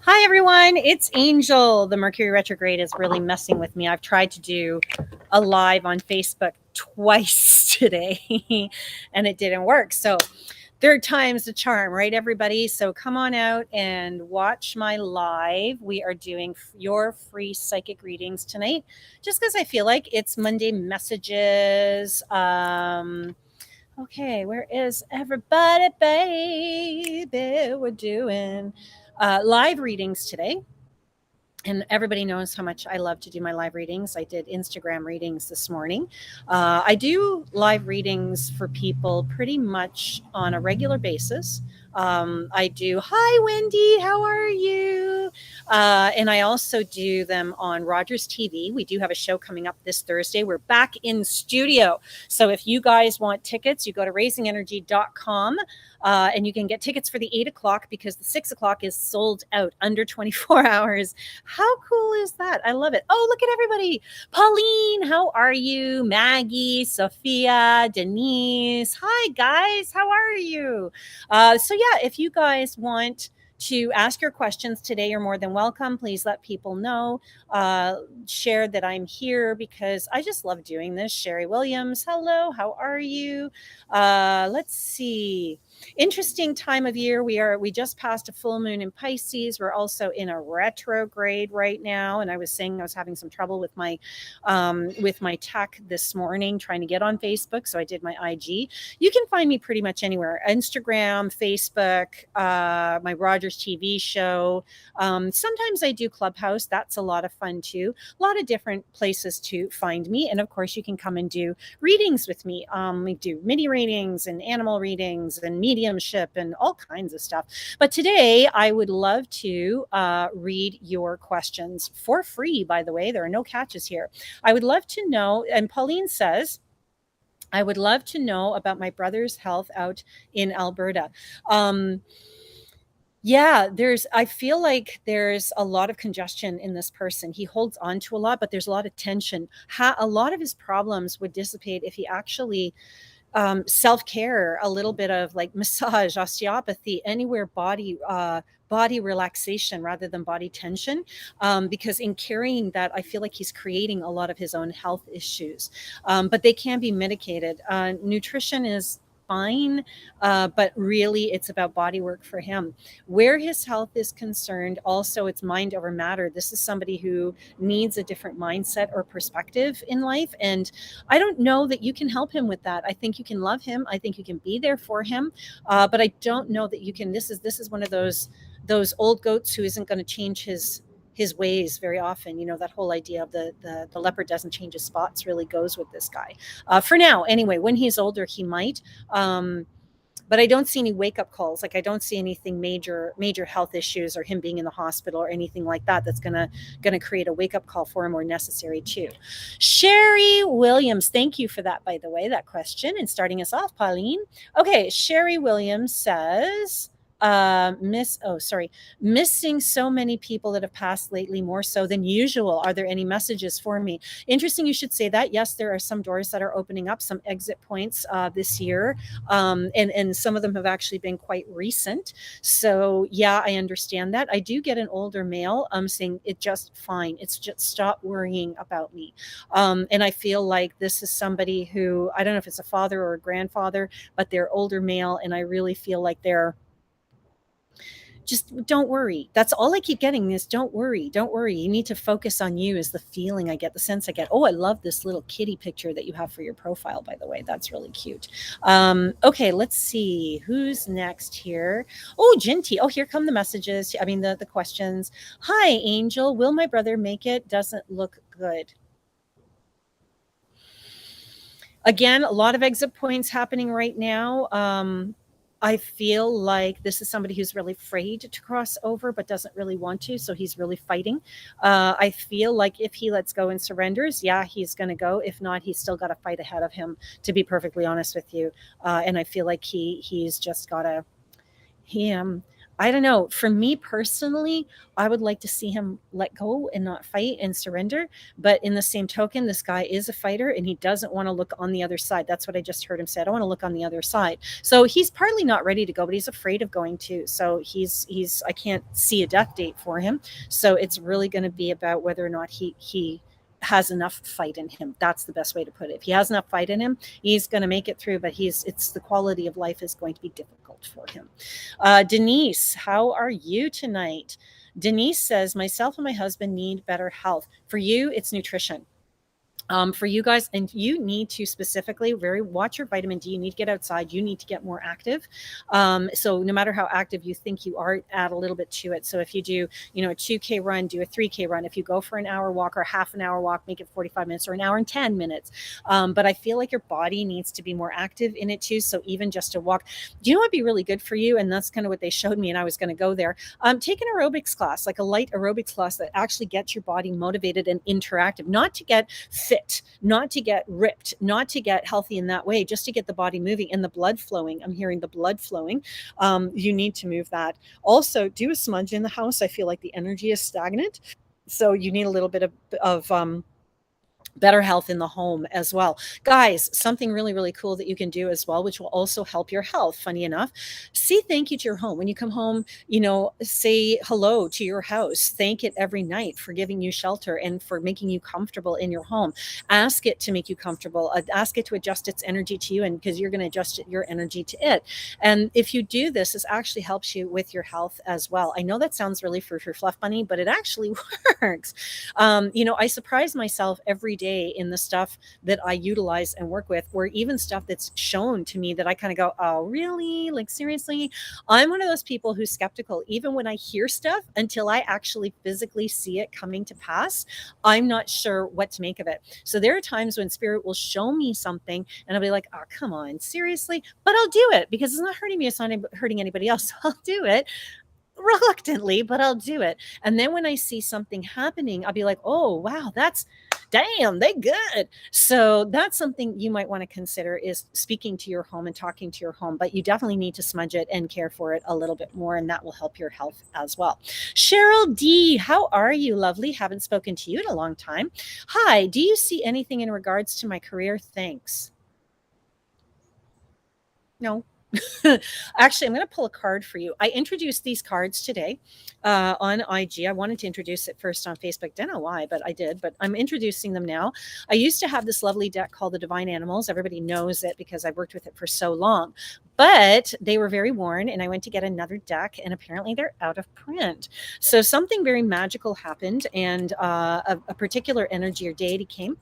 Hi, everyone. It's Angel. The Mercury retrograde is really messing with me. I've tried to do a live on Facebook twice today and it didn't work. So, third time's the charm, right, everybody? So, come on out and watch my live. We are doing your free psychic readings tonight just because I feel like it's Monday messages. Okay, where is everybody, baby? We're doing live readings today. And everybody knows how much I love to do my live readings. I did Instagram readings this morning. I do live readings for people pretty much on a regular basis. I do, hi, Wendy, how are you? And I also do them on Rogers TV. We do have a show coming up this Thursday. We're back in studio. So if you guys want tickets, you go to raisingenergy.com. And you can get tickets for the 8 o'clock because the 6 o'clock is sold out under 24 hours. How cool is that? I love it. Oh, look at everybody. Pauline, how are you? Maggie, Sophia, Denise. Hi, guys. How are you? So, yeah, if you guys want to ask your questions today, you're more than welcome. Please let people know. Share that I'm here because I just love doing this. Sherry Williams, hello. How are you? Let's see. Interesting time of year. We just passed a full moon in Pisces. We're also in a retrograde right now, and I was saying I was having some trouble with my tech this morning trying to get on Facebook, so I did my IG. You can find me pretty much anywhere: Instagram, Facebook, my Rogers TV show. Sometimes I do Clubhouse. That's a lot of fun too. A lot of different places to find me, and of course you can come and do readings with me. We do mini readings and animal readings and mediumship and all kinds of stuff. But today I would love to read your questions for free, by the way. There are no catches here. I would love to know, and Pauline says, I would love to know about my brother's health out in Alberta. Yeah, I feel like there's a lot of congestion in this person. He holds on to a lot, but there's a lot of tension. A lot of his problems would dissipate if he actually self-care, a little bit of like massage, osteopathy, anywhere body relaxation rather than body tension, because in carrying that, I feel like he's creating a lot of his own health issues, but they can be mitigated. Nutrition is fine, but really it's about body work for him. Where his health is concerned, also it's mind over matter. This is somebody who needs a different mindset or perspective in life, and I don't know that you can help him with that. I think you can love him. I think you can be there for him. But I don't know that you can. This is one of those old goats who isn't going to change his ways very often. You know, that whole idea of the leopard doesn't change his spots really goes with this guy. For now, anyway. When he's older, he might. But I don't see any wake up calls. Like I don't see anything major health issues or him being in the hospital or anything like that that's gonna create a wake up call for him or necessary too. Sherry Williams, thank you for that, by the way, that question and starting us off, Pauline. Okay, Sherry Williams says, missing so many people that have passed lately, more so than usual. Are there any messages for me? Interesting you should say that. Yes, there are some doors that are opening up, some exit points this year, and some of them have actually been quite recent. So yeah, I understand that. I do get an older male saying it just fine. It's just stop worrying about me. And I feel like this is somebody who, I don't know if it's a father or a grandfather, but they're older male, and I really feel like they're just don't worry. That's all I keep getting is don't worry. Don't worry. You need to focus on you is the feeling I get, the sense I get. Oh, I love this little kitty picture that you have for your profile, by the way. That's really cute. Okay, let's see. Who's next here? Oh, Jinty. Oh, here come the messages. I mean, the questions. Hi, Angel. Will my brother make it? Doesn't look good. Again, a lot of exit points happening right now. I feel like this is somebody who's really afraid to cross over, but doesn't really want to. So he's really fighting. I feel like if he lets go and surrenders, yeah, he's going to go. If not, he's still got a fight ahead of him, to be perfectly honest with you. And I feel like he's just got to, I don't know. For me personally, I would like to see him let go and not fight and surrender. But in the same token, this guy is a fighter and he doesn't want to look on the other side. That's what I just heard him say. I don't want to look on the other side. So he's partly not ready to go, but he's afraid of going too. So he's I can't see a death date for him. So it's really going to be about whether or not he has enough fight in him. That's the best way to put it. If he has enough fight in him, he's going to make it through, but it's the quality of life is going to be difficult for him. Denise, how are you tonight? Denise says, myself and my husband need better health. For you, it's nutrition. For you guys, and you need to specifically very watch your vitamin D. You need to get outside. You need to get more active. So no matter how active you think you are, add a little bit to it. So if you do, a 2K run, do a 3K run. If you go for an hour walk or half an hour walk, make it 45 minutes or an hour and 10 minutes. But I feel like your body needs to be more active in it too. So even just a walk, do you know what'd be really good for you? And that's kind of what they showed me. And I was going to go there. Take an aerobics class, like a light aerobics class that actually gets your body motivated and interactive, not to get fit, not to get ripped, not to get healthy in that way, just to get the body moving and the blood flowing. I'm hearing the blood flowing. You need to move that. Also, do a smudge in the house. I feel like the energy is stagnant. So you need a little bit of better health in the home as well. Guys, something really, really cool that you can do as well, which will also help your health. Funny enough, say thank you to your home. When you come home, say hello to your house. Thank it every night for giving you shelter and for making you comfortable in your home. Ask it to make you comfortable. Ask it to adjust its energy to you, and because you're going to adjust your energy to it. And if you do this, this actually helps you with your health as well. I know that sounds really for fluff bunny, but it actually works. I surprise myself every day in the stuff that I utilize and work with, or even stuff that's shown to me that I kind of go, oh, really? Like, seriously? I'm one of those people who's skeptical. Even when I hear stuff, until I actually physically see it coming to pass, I'm not sure what to make of it. So there are times when spirit will show me something and I'll be like, oh, come on, seriously? But I'll do it because it's not hurting me. It's not hurting anybody else. So I'll do it reluctantly, but I'll do it. And then when I see something happening, I'll be like, oh, wow, damn, they good. So that's something you might want to consider, is speaking to your home and talking to your home, but you definitely need to smudge it and care for it a little bit more. And that will help your health as well. Cheryl D, how are you? Lovely. Haven't spoken to you in a long time. Hi, do you see anything in regards to my career? Thanks. No. Actually, I'm going to pull a card for you. I introduced these cards today on IG. I wanted to introduce it first on Facebook. Don't know why, but I did. But I'm introducing them now. I used to have this lovely deck called the Divine Animals. Everybody knows it because I've worked with it for so long. But they were very worn, and I went to get another deck, and apparently they're out of print. So something very magical happened, and a particular energy or deity came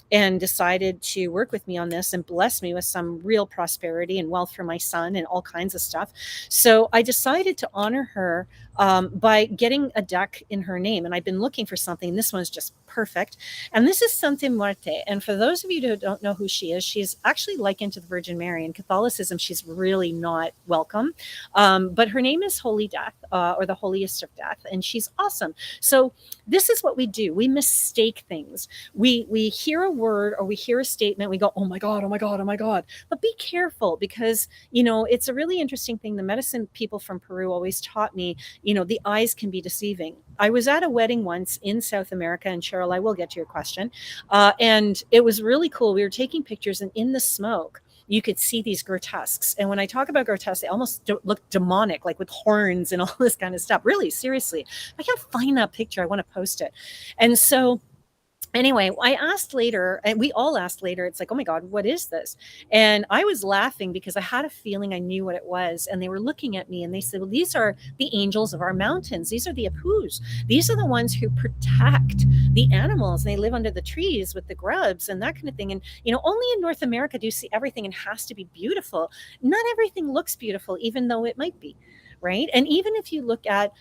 and decided to work with me on this and bless me with some real prosperity and wealth for my son and all kinds of stuff. So I decided to honor her by getting a deck in her name. And I've been looking for something. This one's just perfect. And this is Santa Muerte. And for those of you who don't know who she is, she's actually likened to the Virgin Mary. In Catholicism, she's really not welcome. But her name is Holy Death, or the holiest of death. And she's awesome. So this is what we do. We mistake things. We hear a word or we hear a statement, we go, oh my God, oh my God, oh my God. But be careful, because, it's a really interesting thing. The medicine people from Peru always taught me, the eyes can be deceiving. I was at a wedding once in South America, and Cheryl, I will get to your question. And it was really cool. We were taking pictures, and in the smoke, you could see these grotesques. And when I talk about grotesques, they almost look demonic, like with horns and all this kind of stuff. Really, seriously. I can't find that picture. I want to post it. And so anyway, I asked later, and we all asked later, it's like, oh my God, what is this? And I was laughing because I had a feeling I knew what it was. And they were looking at me and they said, well, these are the angels of our mountains. These are the Apus. These are the ones who protect the animals. And they live under the trees with the grubs and that kind of thing. And, only in North America do you see everything and has to be beautiful. Not everything looks beautiful, even though it might be. Right. And even if you look at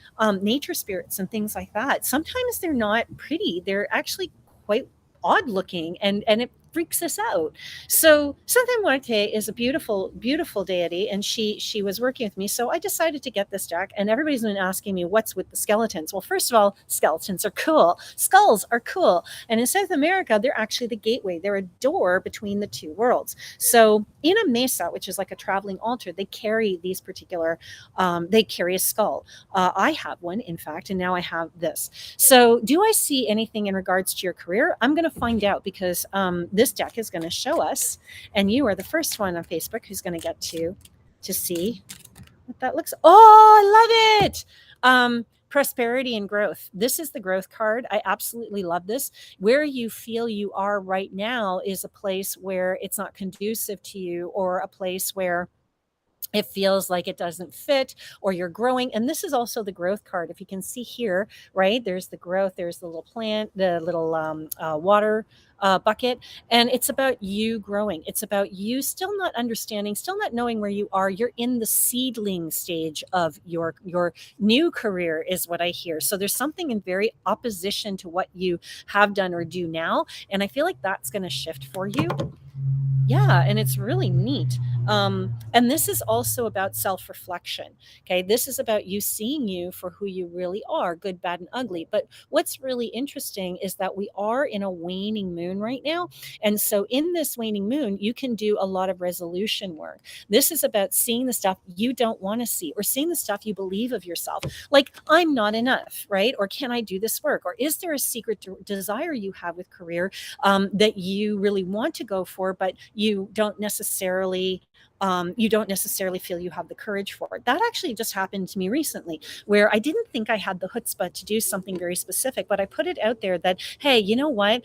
nature spirits and things like that, sometimes they're not pretty. They're actually quite odd looking, and it freaks us out. So Santa Muerte is a beautiful, beautiful deity, and she was working with me. So I decided to get this deck, and everybody's been asking me what's with the skeletons. Well, first of all, skeletons are cool. Skulls are cool. And in South America, they're actually the gateway. They're a door between the two worlds. So in a mesa, which is like a traveling altar, they carry these particular, they carry a skull. I have one, in fact, and now I have this. So do I see anything in regards to your career? I'm going to find out, because this deck is going to show us, and you are the first one on Facebook who's going to get to see what that looks. Oh, I love it. Prosperity and growth. This is the growth card. I absolutely love this. Where you feel you are right now is a place where it's not conducive to you, or a place where it feels like it doesn't fit, or you're growing. And this is also the growth card. If you can see here, right, there's the growth, there's the little plant, the little water bucket, and it's about you growing. It's about you still not understanding, still not knowing where you are. You're in the seedling stage of your new career, is what I hear. So there's something in very opposition to what you have done or do now, and I feel like that's going to shift for you. Yeah, and it's really neat. And this is also about self-reflection. Okay, this is about you seeing you for who you really are, good, bad, and ugly. But what's really interesting is that we are in a waning moon right now. And so in this waning moon, you can do a lot of resolution work. This is about seeing the stuff you don't want to see, or seeing the stuff you believe of yourself. Like, I'm not enough, right? Or can I do this work? Or is there a secret desire you have with career that you really want to go for, but you don't necessarily feel you have the courage for it. That actually just happened to me recently, where I didn't think I had the chutzpah to do something very specific, but I put it out there that, hey, you know what?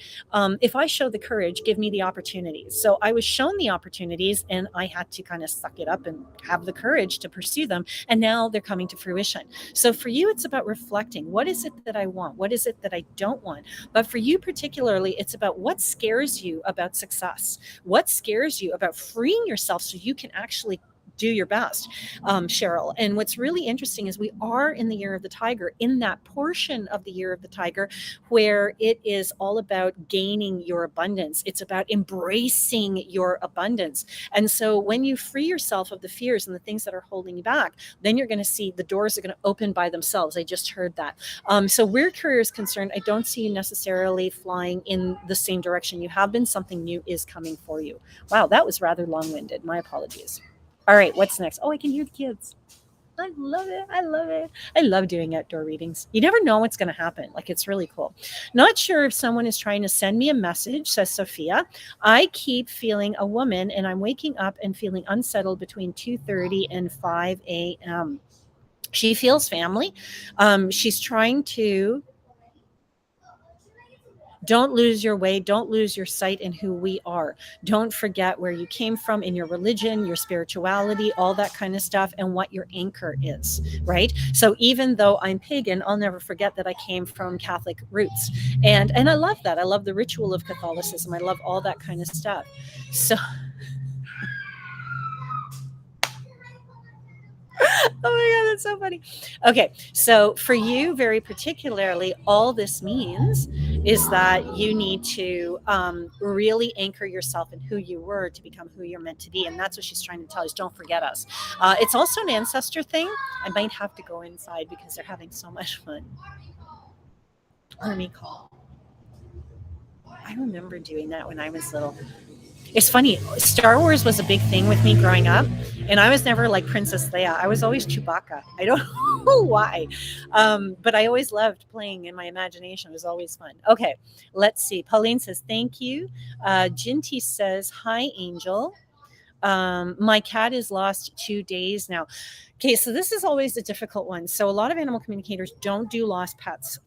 If I show the courage, give me the opportunities. So I was shown the opportunities, and I had to kind of suck it up and have the courage to pursue them. And now they're coming to fruition. So for you, it's about reflecting. What is it that I want? What is it that I don't want? But for you particularly, it's about what scares you about success. What scares you about freeing yourself so you can actually do your best, Cheryl. And what's really interesting is we are in the year of the tiger, in that portion of the year of the tiger where it is all about gaining your abundance. It's about embracing your abundance. And so when you free yourself of the fears and the things that are holding you back, then you're going to see the doors are going to open by themselves. I just heard that. So where career is concerned, I don't see you necessarily flying in the same direction you have been. Something new is coming for you. Wow, that was rather long-winded. My apologies. All right, what's next? Oh, I can hear the kids. I love it. I love it. I love doing outdoor readings. You never know what's going to happen. Like, it's really cool. Not sure if someone is trying to send me a message, says Sophia. I keep feeling a woman, and I'm waking up and feeling unsettled between 2:30 and 5 a.m. She feels family. She's trying to. Don't lose your way. Don't lose your sight in who we are. Don't forget where you came from in your religion, your spirituality, all that kind of stuff, and what your anchor is, right? So even though I'm pagan, I'll never forget that I came from Catholic roots. And I love that. I love the ritual of Catholicism. I love all that kind of stuff. So oh my God, that's so funny. Okay, so for you, very particularly, all this means is that you need to really anchor yourself in who you were to become who you're meant to be. And that's what she's trying to tell us. Don't forget us. It's also an ancestor thing. I might have to go inside because they're having so much fun. Let me call. I remember doing that when I was little. It's funny. Star Wars was a big thing with me growing up, and I was never like Princess Leia. I was always Chewbacca. I don't know why, but I always loved playing in my imagination. It was always fun. Okay, let's see. Pauline says, thank you. Jinty says, hi, Angel. My cat is lost 2 days now. Okay, so this is always a difficult one. So a lot of animal communicators don't do lost pets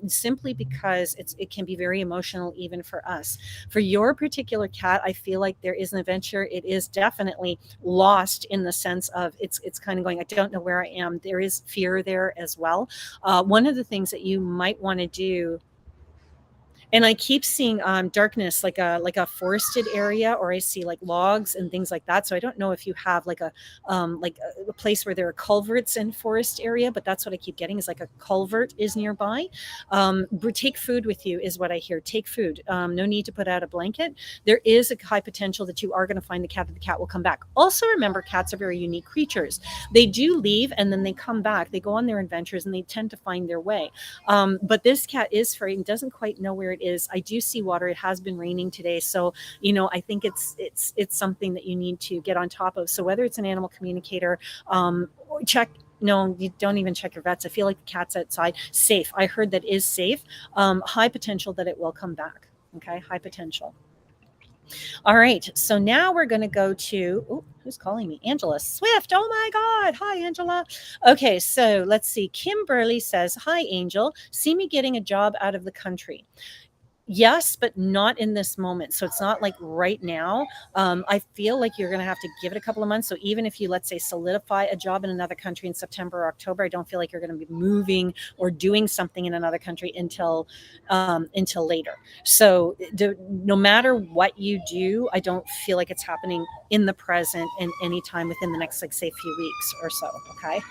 simply because it can be very emotional even for us. For your particular cat, I feel like there is an adventure. It is definitely lost in the sense of it's kind of going, I don't know where I am. There is fear there as well. One of the things that you might want to do, And I keep seeing darkness, like a forested area, or I see like logs and things like that. So I don't know if you have like a place where there are culverts in forest area, but that's what I keep getting, is like a culvert is nearby. Take food with you is what I hear. Take food. No need to put out a blanket. There is a high potential that you are going to find the cat, that the cat will come back. Also remember, cats are very unique creatures. They do leave and then they come back. They go on their adventures and they tend to find their way. But this cat is frightened, doesn't quite know where it is. I do see water. It has been raining today. So, I think it's something that you need to get on top of. So whether it's an animal communicator, check. No, you don't even check your vets. I feel like the cat's outside. Safe. I heard that is safe. High potential that it will come back. Okay. High potential. All right. So now we're going to go to, who's calling me? Angela Swift. Oh my God. Hi, Angela. Okay. So let's see. Kim Burley says, hi, Angel. See me getting a job out of the country. Yes, but not in this moment. So it's not like right now. I feel like you're going to have to give it a couple of months. So even if you, let's say, solidify a job in another country in September or October, I don't feel like you're going to be moving or doing something in another country until later. So no matter what you do, I don't feel like it's happening in the present and any time within the next, like, say, few weeks or so. Okay.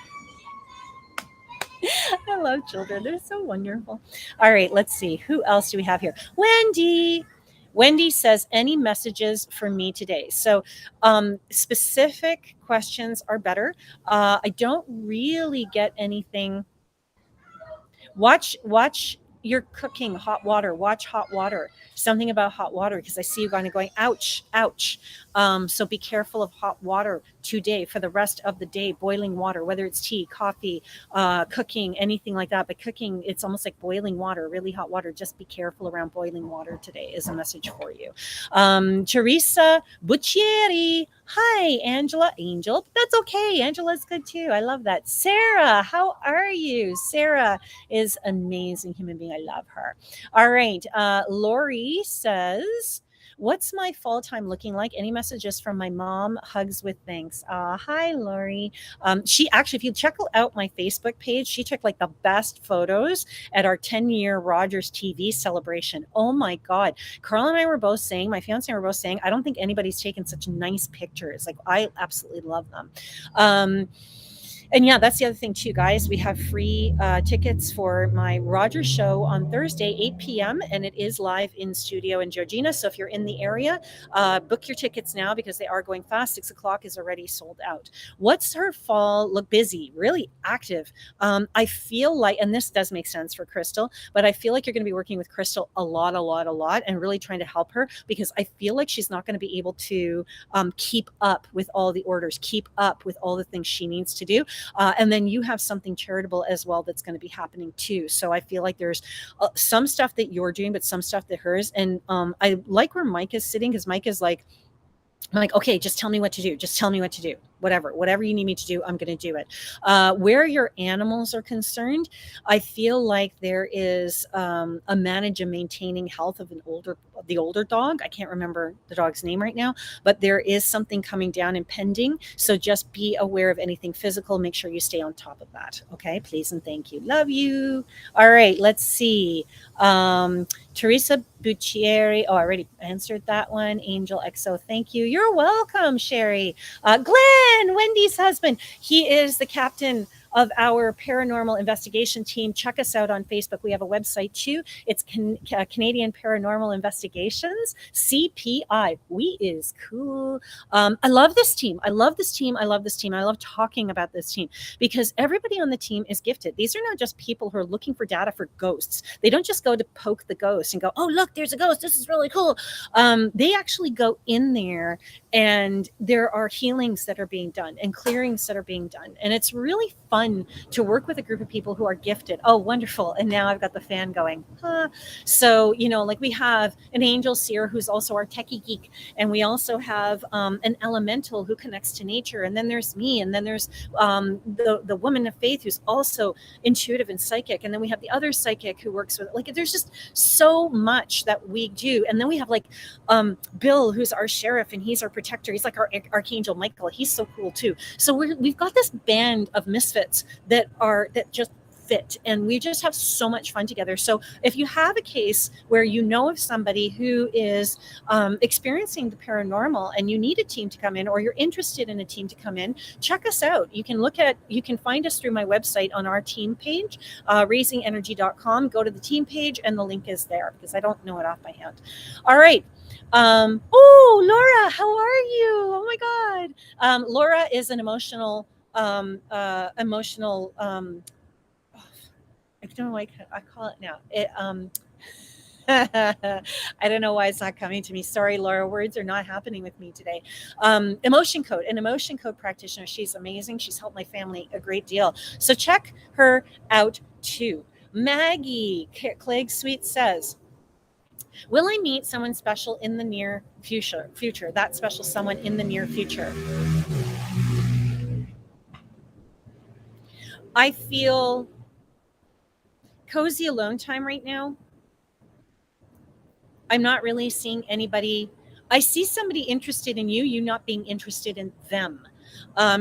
I love children. They're so wonderful. All right, let's see. Who else do we have here? Wendy. Wendy says, any messages for me today? So specific questions are better. I don't really get anything. Watch you're cooking hot water. Watch hot water. Something about hot water, because I see you kind of going, ouch, ouch. So be careful of hot water today, for the rest of the day. Boiling water, whether it's tea, coffee, cooking, anything like that. But cooking, it's almost like boiling water, really hot water. Just be careful around boiling water today is a message for you. Teresa Buccieri. Hi, Angela. Angel. That's okay. Angela's good too. I love that. Sarah, how are you? Sarah is an amazing human being. I love her. All right. Lori says, what's my fall time looking like? Any messages from my mom? Hugs with thanks. Hi, Lori. She actually, if you check out my Facebook page, she took like the best photos at our 10-year Rogers TV celebration. Oh my God. Carl and I were both saying, my fiance and I were both saying, I don't think anybody's taken such nice pictures. Like, I absolutely love them. And yeah, that's the other thing too, guys. We have free tickets for my Rogers show on Thursday, 8 p.m. And it is live in studio in Georgina. So if you're in the area, book your tickets now, because they are going fast. 6 o'clock is already sold out. What's her fall look? Busy, really active. I feel like, and this does make sense for Crystal, but I feel like you're going to be working with Crystal a lot, and really trying to help her, because I feel like she's not going to be able to keep up with all the orders, keep up with all the things she needs to do. And then you have something charitable as well that's going to be happening too. So I feel like there's some stuff that you're doing, but some stuff that hers. And I like where Mike is sitting, because Mike is like, okay, just tell me what to do. Just tell me what to do. Whatever you need me to do, I'm going to do it. Where your animals are concerned, I feel like there is a manage and maintaining health of the older dog. I can't remember the dog's name right now, but there is something coming down and pending. So just be aware of anything physical. Make sure you stay on top of that. Okay, please and thank you. Love you. All right, let's see. Teresa Buccieri. Oh, I already answered that one. Angel XO, thank you. You're welcome, Sherry. Glenn, Wendy's husband. He is the captain of our paranormal investigation team. Check us out on Facebook. We have a website too. It's Canadian Paranormal Investigations, CPI. We is cool. I love this team. I love talking about this team, because everybody on the team is gifted. These are not just people who are looking for data for ghosts. They don't just go to poke the ghost and go, oh, look, there's a ghost. This is really cool. They actually go in there, and there are healings that are being done and clearings that are being done. And it's really fun to work with a group of people who are gifted. Oh, wonderful. And now I've got the fan going. So, like we have an angel seer who's also our techie geek. And we also have an elemental who connects to nature. And then there's me. And then there's the woman of faith who's also intuitive and psychic. And then we have the other psychic who works with, like, there's just so much that we do. And then we have like Bill, who's our sheriff, and he's our protector. He's like our Archangel Michael. He's so cool too. So we've got this band of misfits that just fit, and we just have so much fun together. So if you have a case where you know of somebody who is experiencing the paranormal and you need a team to come in, or you're interested in a team to come in, check us out. You can find us through my website on our team page, raisingenergy.com. Go to the team page and the link is there, because I don't know it off by hand. All right. Oh, Laura, how are you? Oh my God. Laura is an emotional, I don't know why I call it now. I don't know why it's not coming to me. Sorry, Laura. Words are not happening with me today. An emotion code practitioner. She's amazing. She's helped my family a great deal. So check her out too. Maggie Clegg Sweet says, will I meet someone special in the near future? That special someone in the near future. I feel cozy alone time right now. I'm not really seeing anybody. I see somebody interested in you not being interested in them.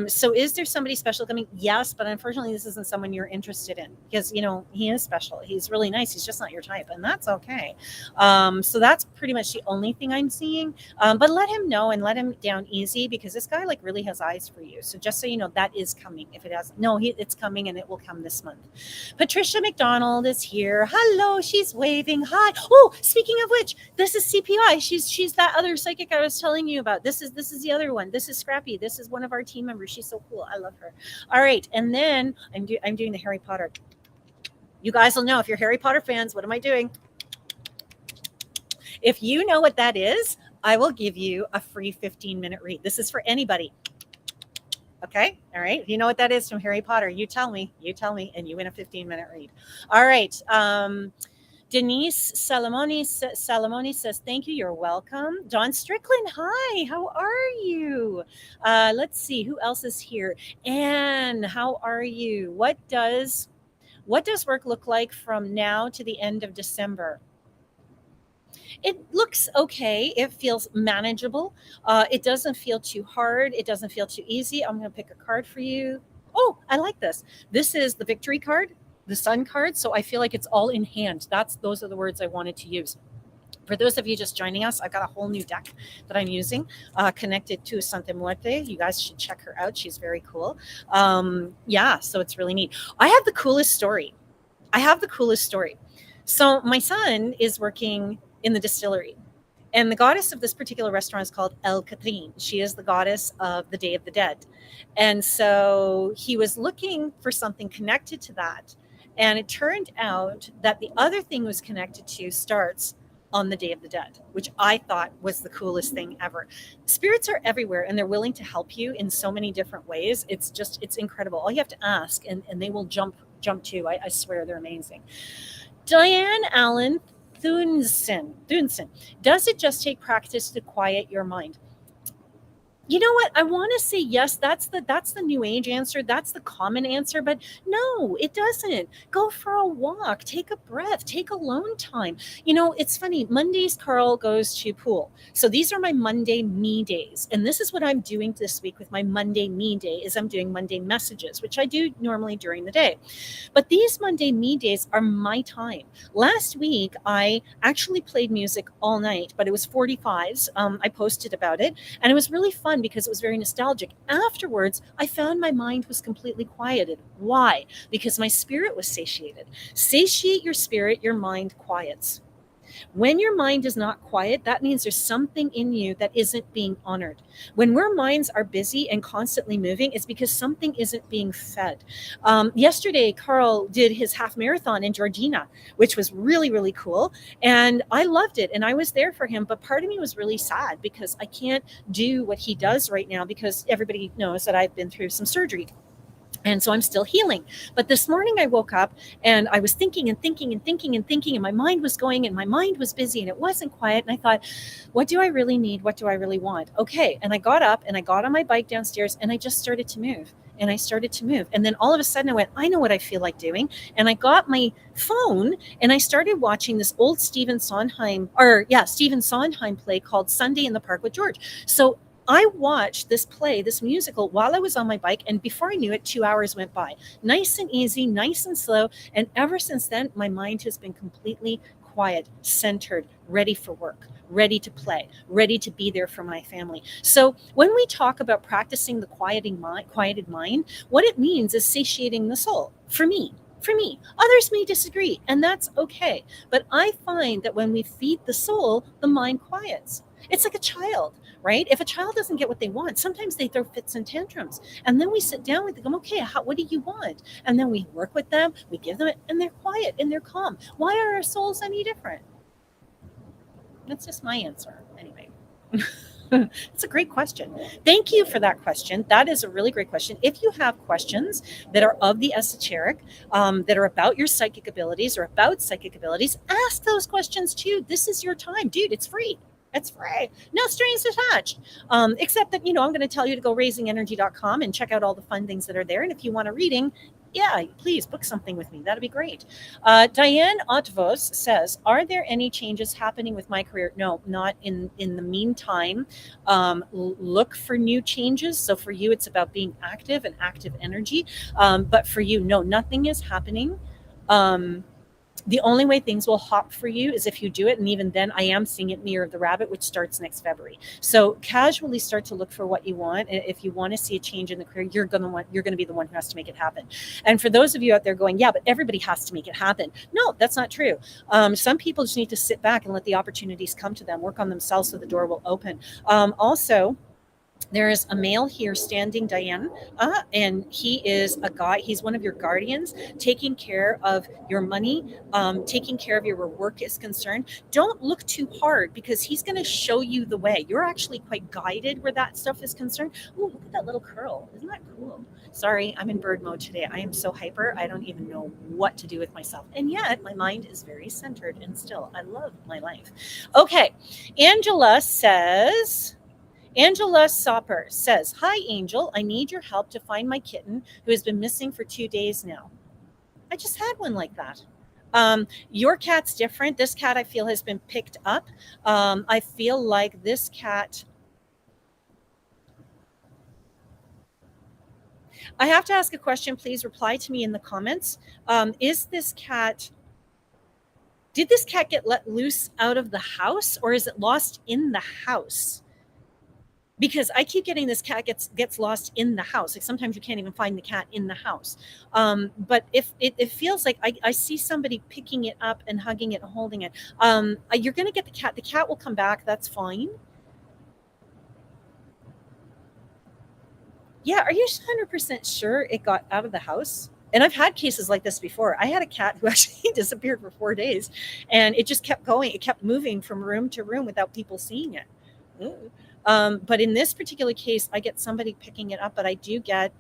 So is there somebody special coming? Yes, but unfortunately, this isn't someone you're interested in, because, he is special. He's really nice. He's just not your type, and that's okay. So that's pretty much the only thing I'm seeing. But let him know and let him down easy, because this guy really has eyes for you. So just so you know, that is coming. If it has, no, it's coming, and it will come this month. Patricia McDonald is here. Hello, she's waving. Hi. Oh, speaking of which, this is CPI. She's that other psychic I was telling you about. This is the other one. This is Scrappy. This is one of our team members. She's so cool. I love her. All right, and then I'm doing the Harry Potter. You guys will know if you're Harry Potter fans. What am I doing? If you know what that is, I will give you a free 15-minute read. This is for anybody. Okay. All right. If you know what that is from Harry Potter, you tell me, and you win a 15-minute read. All right. Denise Salamoni says, thank you. You're welcome. Dawn Strickland. Hi, how are you? Let's see who else is here. Anne, how are you? What does work look like from now to the end of December? It looks okay. It feels manageable. It doesn't feel too hard. It doesn't feel too easy. I'm going to pick a card for you. Oh, I like this. This is the victory card, the sun card. So I feel like it's all in hand. Those are the words I wanted to use. For those of you just joining us, I've got a whole new deck that I'm using connected to Santa Muerte. You guys should check her out. She's very cool. So it's really neat. I have the coolest story. So my son is working in the distillery, and the goddess of this particular restaurant is called El Catrin. She is the goddess of the Day of the Dead. And so he was looking for something connected to that. And it turned out that the other thing was connected to starts on the Day of the Dead, which I thought was the coolest thing ever. Spirits are everywhere, and they're willing to help you in so many different ways. It's incredible. All you have to ask, and they will jump to. I swear they're amazing. Diane Allen Thunson. Does it just take practice to quiet your mind? You know what? I want to say yes. That's the new age answer. That's the common answer. But no, it doesn't. Go for a walk. Take a breath. Take alone time. It's funny. Mondays, Carl goes to pool. So these are my Monday me days. And this is what I'm doing this week with my Monday me day is I'm doing Monday messages, which I do normally during the day. But these Monday me days are my time. Last week, I actually played music all night, but it was 45s. I posted about it, and it was really fun because it was very nostalgic. Afterwards, I found my mind was completely quieted. Why? Because my spirit was satiated. Satiate your spirit, your mind quiets. When your mind is not quiet, that means there's something in you that isn't being honored. When our minds are busy and constantly moving, it's because something isn't being fed. Yesterday, Carl did his half marathon in Georgina, which was really, really cool. And I loved it. And I was there for him. But part of me was really sad because I can't do what he does right now because everybody knows that I've been through some surgery. And so I'm still healing. But this morning I woke up and I was thinking and my mind was going and my mind was busy and it wasn't quiet. And I thought, what do I really need? What do I really want? Okay. And I got up and I got on my bike downstairs and I just started to move. And I started to move. And then all of a sudden I went, I know what I feel like doing. And I got my phone and I started watching this old Stephen Sondheim play called Sunday in the Park with George. So I watched this play, this musical, while I was on my bike, and before I knew it, 2 hours went by. Nice and easy, nice and slow. And ever since then, my mind has been completely quiet, centered, ready for work, ready to play, ready to be there for my family. So when we talk about practicing the quieted mind, what it means is satiating the soul. For me, others may disagree, and that's okay. But I find that when we feed the soul, the mind quiets. It's like a child, right? If a child doesn't get what they want, sometimes they throw fits and tantrums. And then we sit down with them, okay, what do you want? And then we work with them, we give them it, and they're quiet and they're calm. Why are our souls any different? That's just my answer. Anyway. It's a great question. Thank you for that question. That is a really great question. If you have questions that are of the esoteric, that are about your psychic abilities or about psychic abilities, ask those questions too. This is your time, dude. It's free. It's free. No strings attached. Except that, I'm going to tell you to go raisingenergy.com and check out all the fun things that are there. And if you want a reading, yeah, please book something with me. That'd be great. Diane Otvos says, are there any changes happening with my career? No, not in the meantime. Look for new changes. So for you, it's about being active and active energy. But for you, no, nothing is happening. The only way things will hop for you is if you do it. And even then, I am seeing it in the Year of the Rabbit, which starts next February. So casually start to look for what you want. And if you want to see a change in the career, you're going to be the one who has to make it happen. And for those of you out there going, yeah, but everybody has to make it happen. No, that's not true. Some people just need to sit back and let the opportunities come to them, work on themselves so the door will open. Also, there is a male here standing, Diane, and he is a guy. He's one of your guardians, taking care of your money, taking care of your work is concerned. Don't look too hard because he's going to show you the way. You're actually quite guided where that stuff is concerned. Oh, look at that little curl. Isn't that cool? Sorry, I'm in bird mode today. I am so hyper. I don't even know what to do with myself. And yet my mind is very centered and still. I love my life. Okay. Angela Sopper says, hi, Angel. I need your help to find my kitten who has been missing for 2 days now. I just had one like that. Your cat's different. This cat, I feel, has been picked up. I feel like this cat... I have to ask a question. Please reply to me in the comments. Did this cat get let loose out of the house, or is it lost in the house? Because I keep getting this cat gets lost in the house. Like sometimes you can't even find the cat in the house. But if it feels like I see somebody picking it up and hugging it and holding it, you're going to get the cat. The cat will come back. That's fine. Yeah, are you 100% sure it got out of the house? And I've had cases like this before. I had a cat who actually disappeared for 4 days, and it just kept going. It kept moving from room to room without people seeing it. Ooh. But in this particular case, I get somebody picking it up, but I do get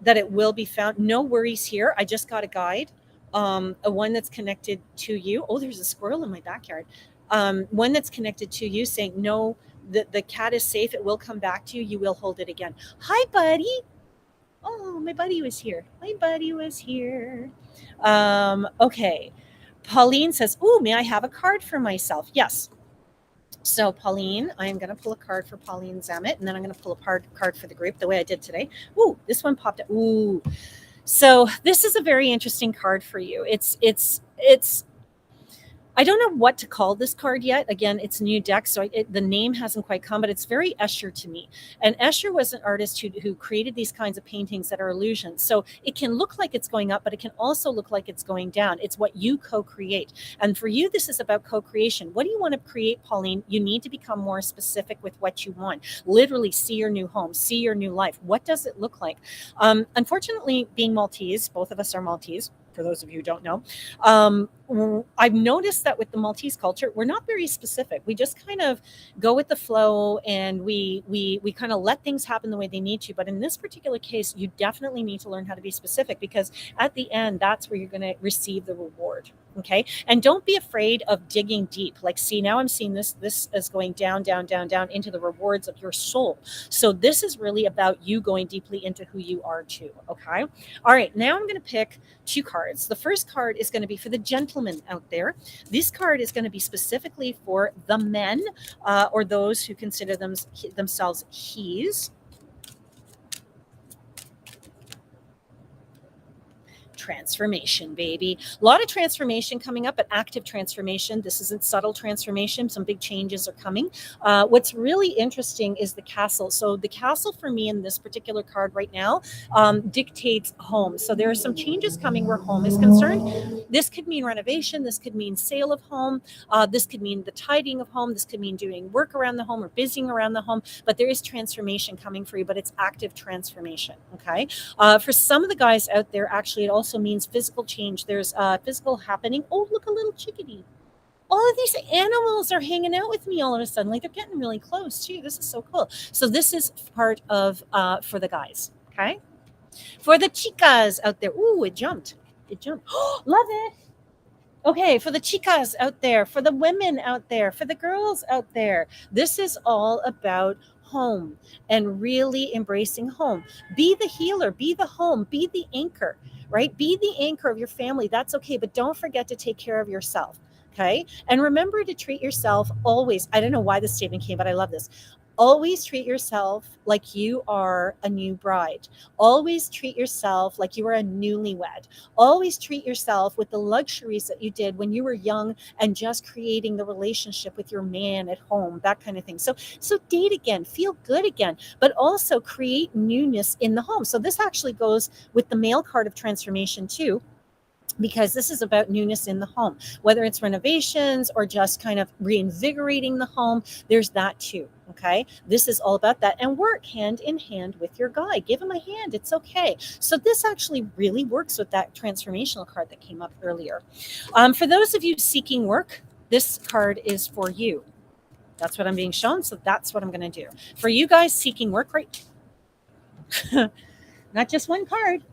that it will be found. No worries here. I just got a guide, one that's connected to you. Oh, there's a squirrel in my backyard. One that's connected to you saying, no, the cat is safe. It will come back to you. You will hold it again. Hi, buddy. Oh, my buddy was here. Okay. Pauline says, oh, may I have a card for myself? Yes. So Pauline, I'm going to pull a card for Pauline Zammit, and then I'm going to pull a card for the group the way I did today. Ooh, this one popped up. Ooh. So this is a very interesting card for you. It's I don't know what to call this card yet. Again, it's a new deck, so the name hasn't quite come, but it's very Escher to me. And Escher was an artist who created these kinds of paintings that are illusions. So it can look like it's going up, but it can also look like it's going down. It's what you co-create. And for you, this is about co-creation. What do you want to create, Pauline? You need to become more specific with what you want. Literally see your new home, see your new life. What does it look like? Unfortunately, being Maltese, both of us are Maltese, for those of you who don't know, I've noticed that with the Maltese culture, we're not very specific. We just kind of go with the flow, and we kind of let things happen the way they need to. But in this particular case, you definitely need to learn how to be specific, because at the end, that's where you're going to receive the reward. Okay. And don't be afraid of digging deep. Like, see, now I'm seeing this is going down, down, down, down into the rewards of your soul. So this is really about you going deeply into who you are too. Okay. All right. Now I'm going to pick 2 cards. The first card is going to be for the gentleman gentlemen out there, this card is going to be specifically for the men or those who consider themselves he's. Transformation, baby. A lot of transformation coming up, but active transformation. This isn't subtle transformation. Some big changes are coming. What's really interesting is the castle. So the castle for me in this particular card right now dictates home. So there are some changes coming where home is concerned. This could mean renovation. This could mean sale of home. This could mean the tidying of home. This could mean doing work around the home or busying around the home. But there is transformation coming for you, but it's active transformation. Okay. For some of the guys out there, actually, it also means physical change. There's physical happening. Oh, look, a little chickadee. All of these animals are hanging out with me all of a sudden. Like they're getting really close too. This is so cool. So this is part of for the guys. Okay. For the chicas out there. Ooh, it jumped. It jumped. Oh, love it. Okay, for the chicas out there, for the women out there, for the girls out there, this is all about home and really embracing home. Be the healer, be the home, be the anchor, right? Be the anchor of your family. That's okay, but don't forget to take care of yourself. Okay. And remember to treat yourself always. I don't know why this statement came, but I love this. Always treat yourself like you are a new bride. Always treat yourself like you are a newlywed. Always treat yourself with the luxuries that you did when you were young and just creating the relationship with your man at home, that kind of thing. So date again, feel good again, but also create newness in the home. So this actually goes with the male card of transformation too, because this is about newness in the home, whether it's renovations or just kind of reinvigorating the home. There's that too. Okay. This is all about that, and work hand in hand with your guy. Give him a hand. It's okay. So this actually really works with that transformational card that came up earlier. For those of you seeking work, this card is for you. That's what I'm being shown. So that's what I'm going to do for you guys seeking work, right? Not just one card.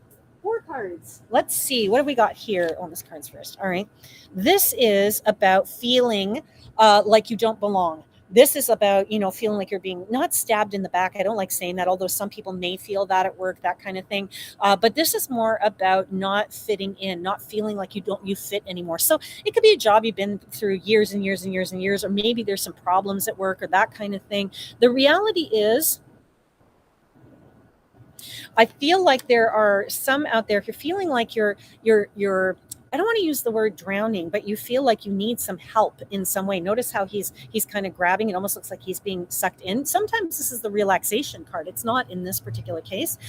4 cards. Let's see. What have we got here? Oh, this card's first. All right. This is about feeling like you don't belong. This is about, feeling like you're being not stabbed in the back. I don't like saying that, although some people may feel that at work, that kind of thing. But this is more about not fitting in, not feeling like you fit anymore. So it could be a job you've been through years and years and years and years, or maybe there's some problems at work or that kind of thing. The reality is, I feel like there are some out there, if you're feeling like you're I don't want to use the word drowning, but you feel like you need some help in some way. Notice how he's kind of grabbing. It almost looks like he's being sucked in. Sometimes this is the relaxation card. It's not in this particular case.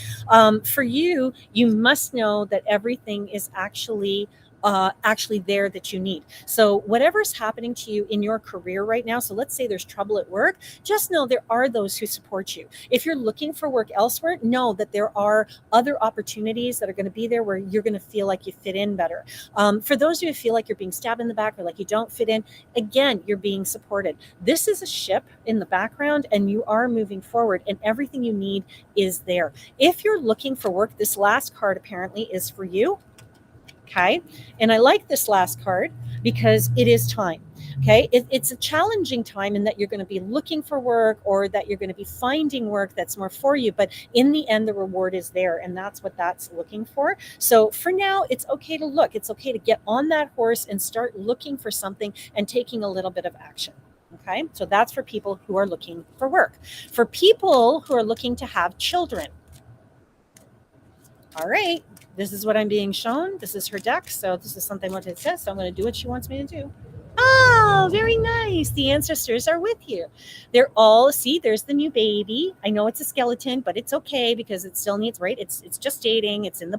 For you, you must know that everything is actually there that you need. So whatever's happening to you in your career right now, so let's say there's trouble at work, just know there are those who support you. If you're looking for work elsewhere, know that there are other opportunities that are going to be there where you're going to feel like you fit in better. For those of you who feel like you're being stabbed in the back or like you don't fit in, again, you're being supported. This is a ship in the background and you are moving forward and everything you need is there. If you're looking for work, this last card apparently is for you. Okay. And I like this last card because it is time. Okay. It's a challenging time in that you're going to be looking for work or that you're going to be finding work that's more for you. But in the end, the reward is there. And that's what that's looking for. So for now, it's okay to look. It's okay to get on that horse and start looking for something and taking a little bit of action. Okay. So that's for people who are looking for work. For people who are looking to have children. All right. This is what I'm being shown. This is her deck. So this is something what it says. So I'm going to do what she wants me to do. Oh, very nice. The ancestors are with you. They're all, see, there's the new baby. I know it's a skeleton, but it's okay because it still needs, right? It's gestating. It's in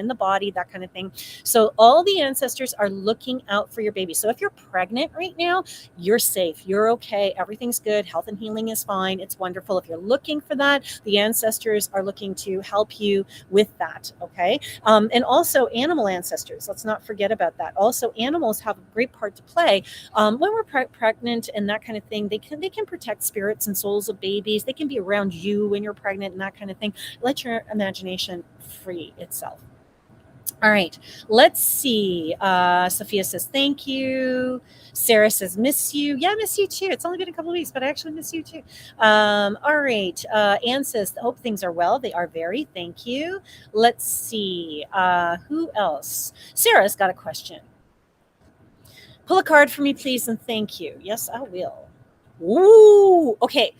the body, that kind of thing. So all the ancestors are looking out for your baby. So if you're pregnant right now, you're safe. You're okay. Everything's good. Health and healing is fine. It's wonderful. If you're looking for that, the ancestors are looking to help you with that. Okay. And also animal ancestors. Let's not forget about that. Also, animals have a great part to play. When we're pregnant and that kind of thing, they can protect spirits and souls of babies. They can be around you when you're pregnant and that kind of thing. Let your imagination free itself. All right, let's see. Sophia says, thank you. Sarah says, miss you. Yeah, I miss you too. It's only been a couple of weeks, but I actually miss you too. All right. Anne says, hope things are well. They are very. Thank you. Let's see. Who else? Sarah's got a question. Pull a card for me, please, and thank you. Yes, I will. Ooh, okay.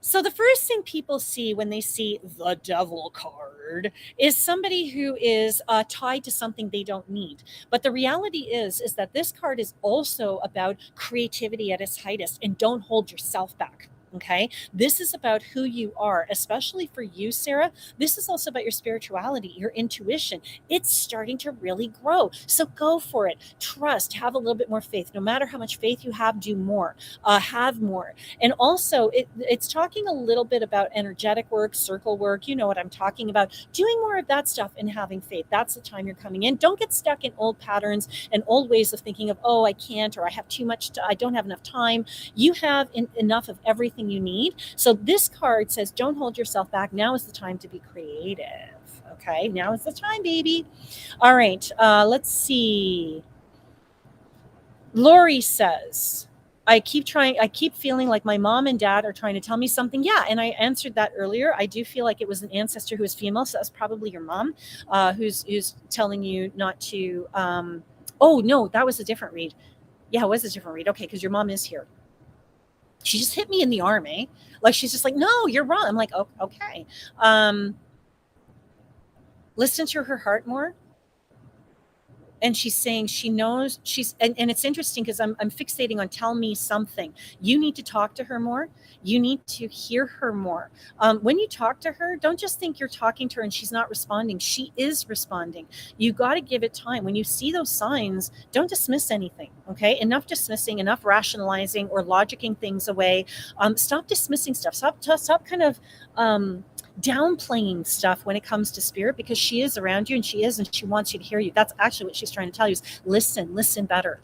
So the first thing people see when they see the devil card is somebody who is tied to something they don't need. But the reality is that this card is also about creativity at its highest, and don't hold yourself back. Okay. This is about who you are, especially for you, Sarah. This is also about your spirituality, your intuition. It's starting to really grow. So go for it. Trust, have a little bit more faith. No matter how much faith you have, do more, have more. And also, it's talking a little bit about energetic work, circle work. You know what I'm talking about. Doing more of that stuff and having faith. That's the time you're coming in. Don't get stuck in old patterns and old ways of thinking of, oh, I can't, or I have too much, I don't have enough time. You have enough of everything you need. So this card says, don't hold yourself back. Now is the time to be creative. Okay, now is the time, baby. All right, let's see. Lori says, I keep feeling like my mom and dad are trying to tell me something. Yeah, and I answered that earlier. I do feel like it was an ancestor who was female, so that's probably your mom, who's telling you not to. Oh no, that was a different read. Yeah, it was a different read. Okay, because your mom is here. She just hit me in the arm, eh? Like she's just like, no, you're wrong. I'm like, oh, okay. Listen to her heart more. And she's saying she knows and it's interesting because I'm fixating on tell me something. You need to talk to her more. You need to hear her more. When you talk to her, don't just think you're talking to her and she's not responding. She is responding. You got to give it time. When you see those signs, don't dismiss anything. Okay, enough dismissing, enough rationalizing or logicking things away. Stop dismissing stuff. Stop kind of downplaying stuff when it comes to spirit, because she is around you and she wants you to hear you. That's actually what she's trying to tell you is listen better,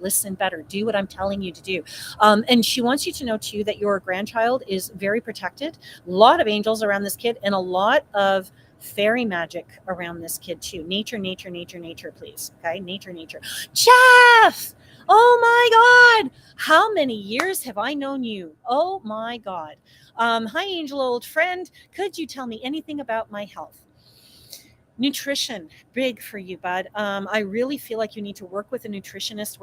do what I'm telling you to do. And she wants you to know too that your grandchild is very protected. A lot of angels around this kid and a lot of fairy magic around this kid too. Nature, please. Okay, nature. Jeff, oh my God, how many years have I known you? Oh my God. Hi, Angel, old friend. Could you tell me anything about my health? Nutrition, big for you, bud. I really feel like you need to work with a nutritionist.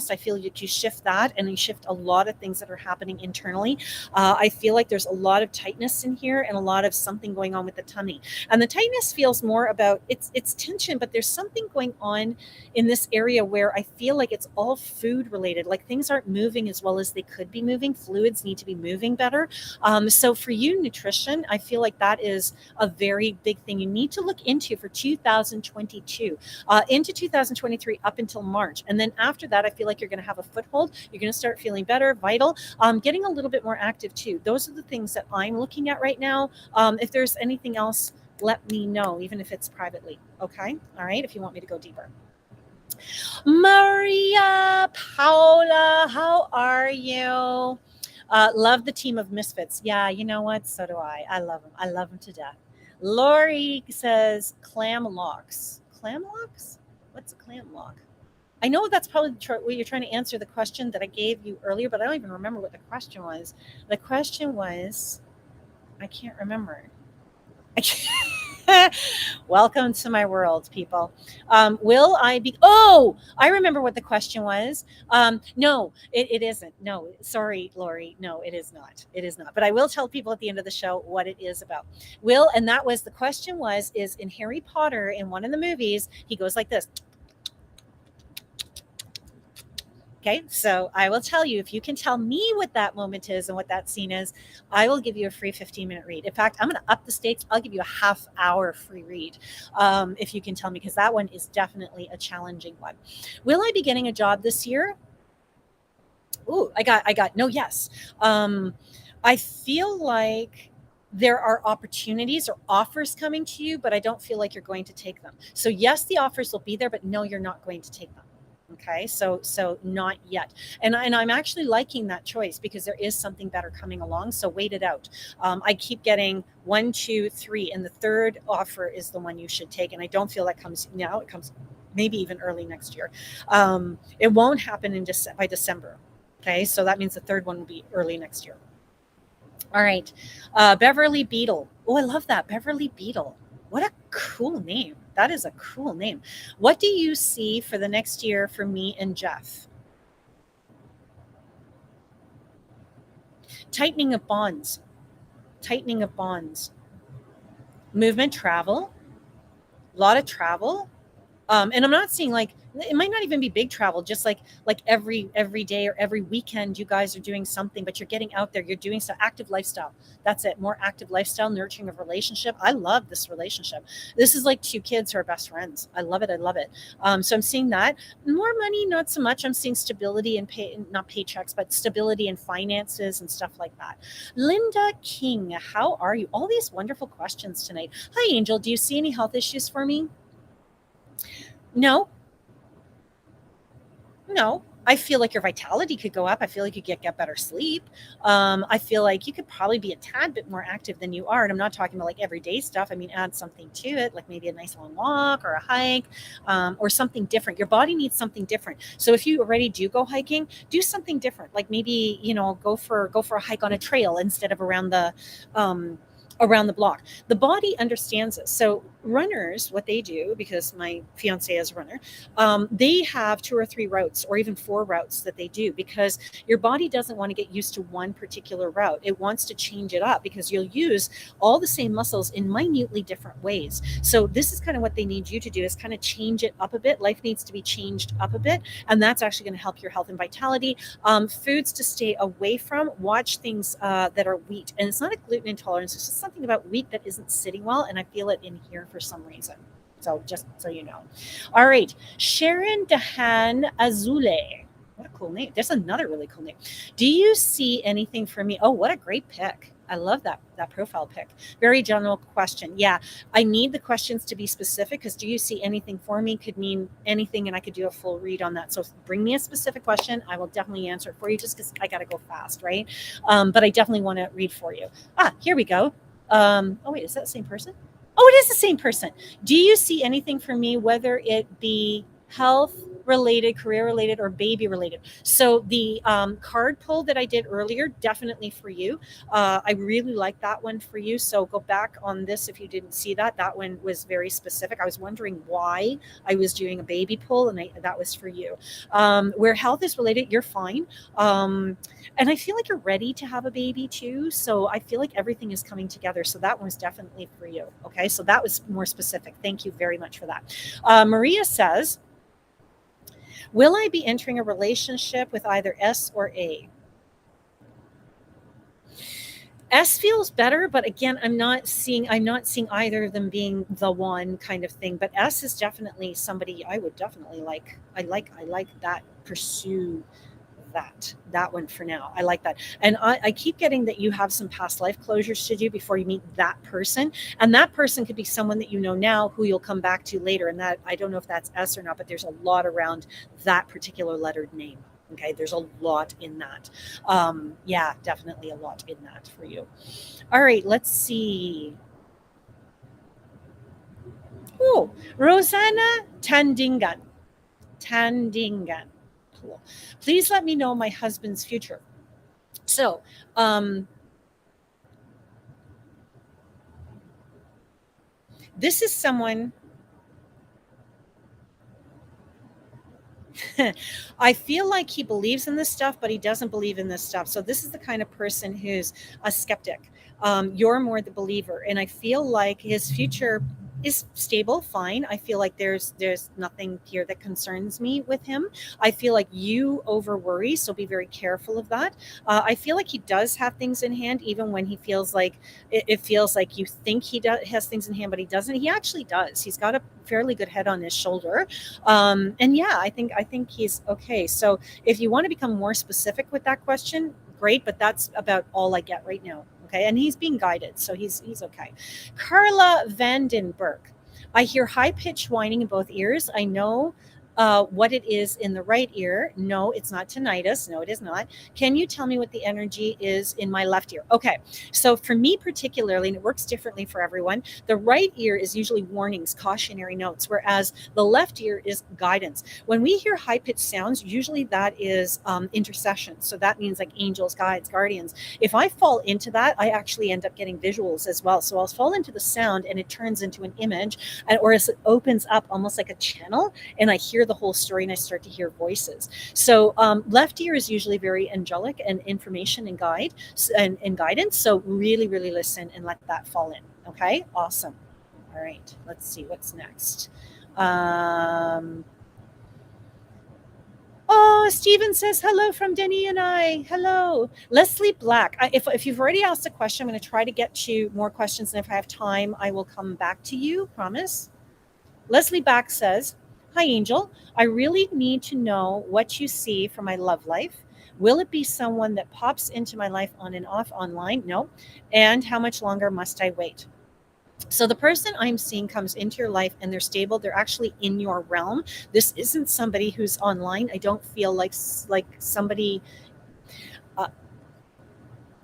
I feel like you shift that and you shift a lot of things that are happening internally. I feel like there's a lot of tightness in here and a lot of something going on with the tummy. And the tightness feels more about it's tension, but there's something going on in this area where I feel like it's all food related. Like things aren't moving as well as they could be moving. Fluids need to be moving better. So for you, nutrition, I feel like that is a very big thing you need to look into for 2022, into 2023 up until March. And then after that, I feel like you're going to have a foothold. You're going to start feeling better, vital, getting a little bit more active too. Those are the things that I'm looking at right now. If there's anything else, let me know, even if it's privately. Okay. All right. If you want me to go deeper. Maria Paula, how are you? Love the team of misfits. Yeah, you know what? So do I. I love them. I love them to death. Lori says clam locks. Clam locks? What's a clam lock? I know that's probably what you're trying to answer the question that I gave you earlier, but I don't even remember what the question was. The question was, I can't remember. I can't. Welcome to my world, people. Will I be? Oh, I remember what the question was. No, it isn't. No, sorry, Lori. No, it is not. It is not. But I will tell people at the end of the show what it is about. Will, and that was the question is in Harry Potter, in one of the movies, he goes like this. Okay, so I will tell you, if you can tell me what that moment is and what that scene is, I will give you a free 15-minute read. In fact, I'm going to up the stakes. I'll give you a half-hour free read if you can tell me, because that one is definitely a challenging one. Will I be getting a job this year? Ooh, I got no, yes. I feel like there are opportunities or offers coming to you, but I don't feel like you're going to take them. So yes, the offers will be there, but no, you're not going to take them. Okay, so not yet, and I'm actually liking that choice because there is something better coming along. So wait it out. I keep getting 1, 2, 3, and the third offer is the one you should take. And I don't feel that comes now. It comes maybe even early next year. It won't happen by December. Okay, so that means the third one will be early next year. All right, Beverly Beetle. Oh, I love that, Beverly Beetle. What a cool name. That is a cool name. What do you see for the next year for me and Jeff? Tightening of bonds, tightening of bonds, movement, travel, a lot of travel. And I'm not seeing like it might not even be big travel, just like every day or every weekend you guys are doing something, but you're getting out there, you're doing so active lifestyle. That's it. More active lifestyle, nurturing of relationship. I love this relationship. This is like two kids who are best friends. I love it. I love it. So I'm seeing that. More money, not so much. I'm seeing stability and not paychecks, but stability in finances and stuff like that. Linda King, how are you? All these wonderful questions tonight. Hi, Angel. Do you see any health issues for me? No, no. I feel like your vitality could go up. I feel like you get better sleep. I feel like you could probably be a tad bit more active than you are. And I'm not talking about like everyday stuff. I mean, add something to it, like maybe a nice long walk or a hike, or something different. Your body needs something different. So if you already do go hiking, do something different. Like maybe, go for a hike on a trail instead of um, around the block. The body understands this. So runners, what they do, because my fiance is a runner, they have 2 or 3 routes or even 4 routes that they do, because your body doesn't want to get used to one particular route. It wants to change it up because you'll use all the same muscles in minutely different ways. So this is kind of what they need you to do, is kind of change it up a bit. Life needs to be changed up a bit, and that's actually going to help your health and vitality. Foods to stay away from, watch things that are wheat. And it's not a gluten intolerance, it's just something about wheat that isn't sitting well, and I feel it in here for some reason. So just so you know. All right. Sharon Dehan Azule. What a cool name. There's another really cool name. Do you see anything for me? Oh, what a great pick. I love that profile pic. Very general question. Yeah, I need the questions to be specific, because do you see anything for me could mean anything, and I could do a full read on that. So bring me a specific question. I will definitely answer it for you, just because I got to go fast, right? But I definitely want to read for you. Here we go. Oh, wait, is that the same person? Oh, it is the same person. Do you see anything for me, whether it be health related, career related, or baby related? So the card pull that I did earlier, definitely for you. I really like that one for you. So go back on this if you didn't see that. That one was very specific. I was wondering why I was doing a baby pull, and that was for you. Where health is related, you're fine. And I feel like you're ready to have a baby too. So I feel like everything is coming together. So that one's definitely for you. Okay. So that was more specific. Thank you very much for that. Maria says, will I be entering a relationship with either S or A? S feels better, but again, I'm not seeing either of them being the one kind of thing. But S is definitely somebody I would definitely like. I like that. Pursue that one for now. I like that. And I keep getting that you have some past life closures to do before you meet that person. And that person could be someone that you know now who you'll come back to later. And that, I don't know if that's S or not, but there's a lot around that particular lettered name. Okay, there's a lot in that. Yeah, definitely a lot in that for you. All right, let's see. Oh, Rosanna Tandingan. Cool. Please let me know my husband's future. So, this is someone I feel like he believes in this stuff, but he doesn't believe in this stuff. So this is the kind of person who's a skeptic. You're more the believer, and I feel like his future is stable, fine. I feel like there's nothing here that concerns me with him. I feel like you over worry, so be very careful of that. I feel like he does have things in hand, even when he feels like it feels like you think has things in hand, but he doesn't. He actually does. He's got a fairly good head on his shoulder. And yeah, I think he's okay. So if you want to become more specific with that question, great, but that's about all I get right now. Okay, and he's being guided, so he's okay. Carla Vandenberg, I hear high pitched whining in both ears. I know what it is in the right ear. No, it's not tinnitus. No, it is not. Can you tell me what the energy is in my left ear? Okay, so for me particularly, and it works differently for everyone, the right ear is usually warnings, cautionary notes, whereas the left ear is guidance. When we hear high pitched sounds, usually that is intercession. So that means like angels, guides, guardians. If I fall into that, I actually end up getting visuals as well. So I'll fall into the sound and it turns into an image, or it opens up almost like a channel, and I hear the whole story and I start to hear voices. So left ear is usually very angelic and information and and guidance. So really, really listen and let that fall in. Okay, awesome. All right, let's see what's next. Um, Oh, Stephen says hello from Denny and I. Hello. Leslie Black. If you've already asked a question, I'm going to try to get to more questions. And if I have time, I will come back to you. Promise. Leslie Black says, Hi, Angel. I really need to know what you see for my love life. Will it be someone that pops into my life on and off online? No. And how much longer must I wait? So the person I'm seeing comes into your life and they're stable. They're actually in your realm. This isn't somebody who's online. I don't feel like somebody uh,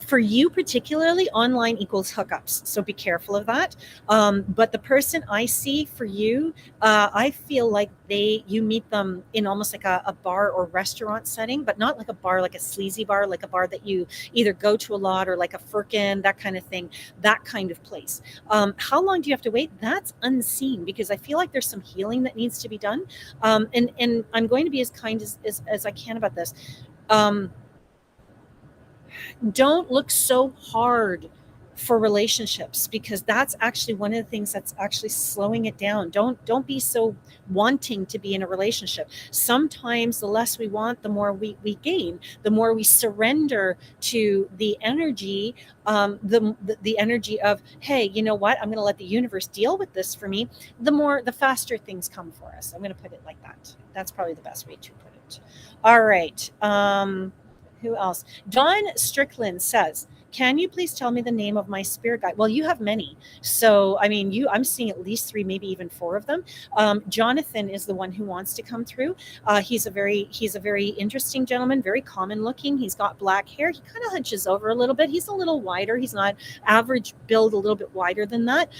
for you particularly, online equals hookups, so be careful of that. But the person I see for you, I feel like you meet them in almost like a bar or restaurant setting, but not like a bar, like a sleazy bar, like a bar that you either go to a lot or like a Firkin, that kind of thing, that kind of place. How long do you have to wait? That's unseen, because I feel like there's some healing that needs to be done. And I'm going to be as kind as I can about this. Don't look so hard for relationships, because that's actually one of the things that's actually slowing it down. Don't be so wanting to be in a relationship. Sometimes the less we want, the more we gain, the more we surrender to the energy, the energy of, hey, you know what, I'm going to let the universe deal with this for me. The faster things come for us. I'm going to put it like that. That's probably the best way to put it. All right. Who else? Dawn Strickland says, can you please tell me the name of my spirit guide? Well, you have many. So, I mean, I'm seeing at least 3, maybe even 4 of them. Jonathan is the one who wants to come through. He's a very interesting gentleman, very common looking. He's got black hair. He kind of hunches over a little bit. He's a little wider. He's not average build, a little bit wider than that.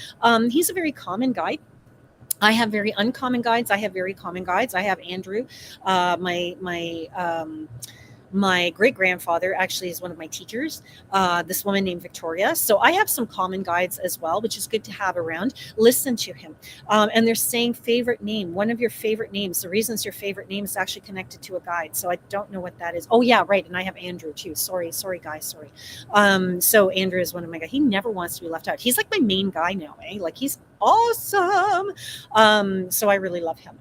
He's a very common guide. I have very uncommon guides. I have very common guides. I have Andrew, my great grandfather actually is one of my teachers, this woman named Victoria. So I have some common guides as well, which is good to have around. Listen to him. And they're saying favorite name, one of your favorite names. The reason it's your favorite name is actually connected to a guide. So I don't know what that is. Oh, yeah, right. And I have Andrew too. Sorry, guys. Sorry. So Andrew is one of my guys. He never wants to be left out. He's like my main guy now, eh? Like, he's awesome. So I really love him.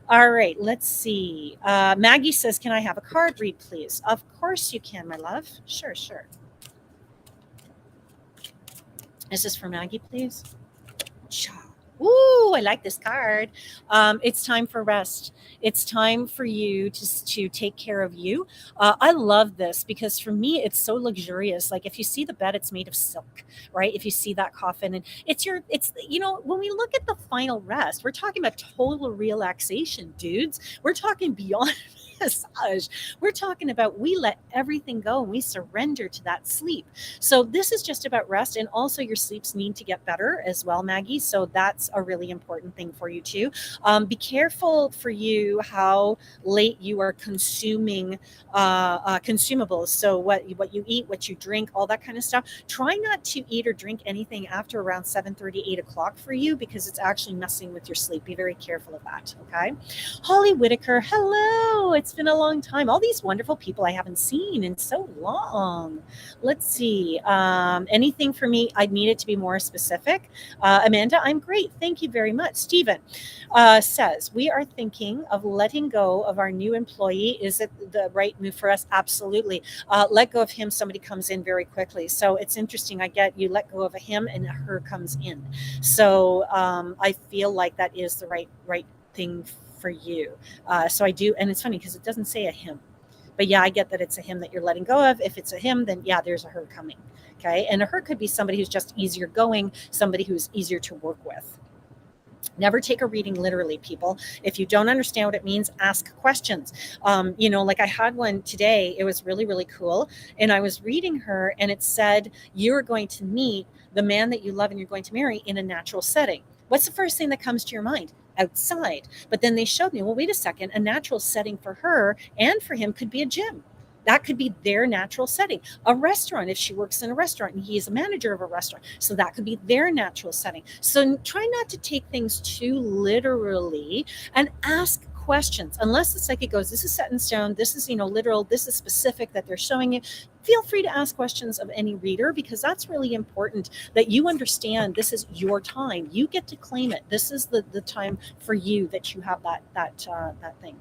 All right, let's see. Maggie says, can I have a card read, please? Of course you can, my love. Sure. Is this for Maggie, please? Ooh, I like this card. It's time for rest. It's time for you to take care of you. I love this because for me, it's so luxurious. Like, if you see the bed, it's made of silk, right? If you see that coffin, and when we look at the final rest, we're talking about total relaxation, dudes. We're talking beyond massage. We're talking about, we let everything go and we surrender to that sleep. So this is just about rest, and also your sleeps need to get better as well, Maggie. So that's a really important thing for you too. Be careful for you how late you are consuming consumables. So what you eat, what you drink, all that kind of stuff. Try not to eat or drink anything after around 7:30, 8 o'clock for you, because it's actually messing with your sleep. Be very careful of that. Okay. Holly Whitaker, hello. It's been a long time. All these wonderful people I haven't seen in so long. Let's see. Anything for me? I'd need it to be more specific. Amanda, I'm great. Thank you very much. Stephen says, we are thinking of letting go of our new employee. Is it the right move for us? Absolutely. Let go of him. Somebody comes in very quickly. So it's interesting. I get you let go of a him and a her comes in. So I feel like that is the right thing for you. So I do. And it's funny because it doesn't say a him. But yeah, I get that it's a him that you're letting go of. If it's a him, then yeah, there's a her coming. Okay. And a her could be somebody who's just easier going, somebody who's easier to work with. Never take a reading literally, people. If you don't understand what it means, ask questions. Like I had one today. It was really, really cool. And I was reading her and it said, you're going to meet the man that you love and you're going to marry in a natural setting. What's the first thing that comes to your mind? Outside. But then they showed me, well, wait a second, a natural setting for her and for him could be a gym. That could be their natural setting. A restaurant, if she works in a restaurant and he is a manager of a restaurant. So that could be their natural setting. So try not to take things too literally and ask questions. Unless the psychic goes, this is set in stone, this is, literal, this is specific that they're showing you, feel free to ask questions of any reader, because that's really important, that you understand this is your time. You get to claim it. This is the time for you, that you have that thing.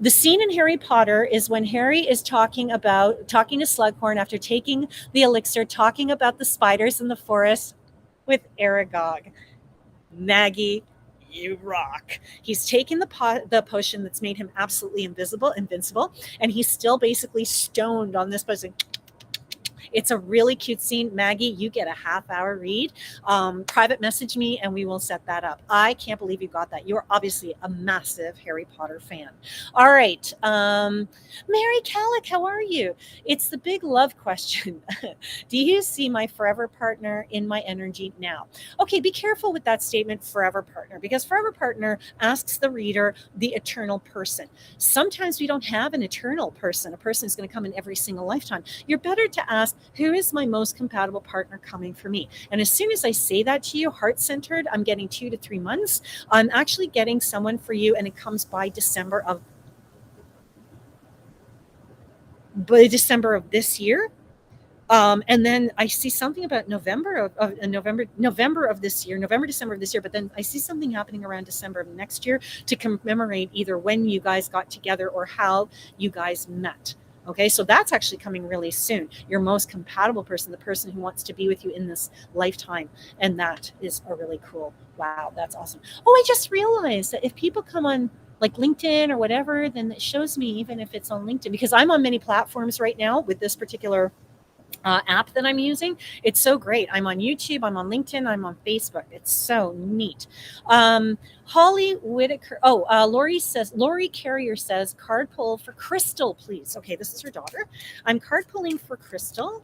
The scene in Harry Potter is when Harry is talking to Slughorn after taking the elixir, talking about the spiders in the forest with Aragog. Maggie, you rock. He's taken the potion that's made him absolutely invincible, and he's still basically stoned on this potion. It's a really cute scene. Maggie, you get a half-hour read. Private message me and we will set that up. I can't believe you got that. You're obviously a massive Harry Potter fan. All right. Mary Callick, how are you? It's the big love question. Do you see my forever partner in my energy now? Okay, be careful with that statement, forever partner, because forever partner asks the reader the eternal person. Sometimes we don't have an eternal person, a person who's going to come in every single lifetime. You're better to ask, who is my most compatible partner coming for me? And as soon as I say that to you, heart-centered, I'm getting 2 to 3 months. I'm actually getting someone for you, and it comes by December of this year. And then I see something about November of this year, December of this year. But then I see something happening around December of next year to commemorate either when you guys got together or how you guys met. Okay, so that's actually coming really soon. Your most compatible person, the person who wants to be with you in this lifetime. And that is a really cool, wow, that's awesome. Oh, I just realized that if people come on like LinkedIn or whatever, then it shows me, even if it's on LinkedIn, because I'm on many platforms right now with this particular app that I'm using. It's so great. I'm on YouTube, I'm on LinkedIn, I'm on Facebook. It's so neat. Holly Whitaker. Lori Carrier says, card pull for Crystal, please. Okay, this is her daughter. I'm card pulling for Crystal.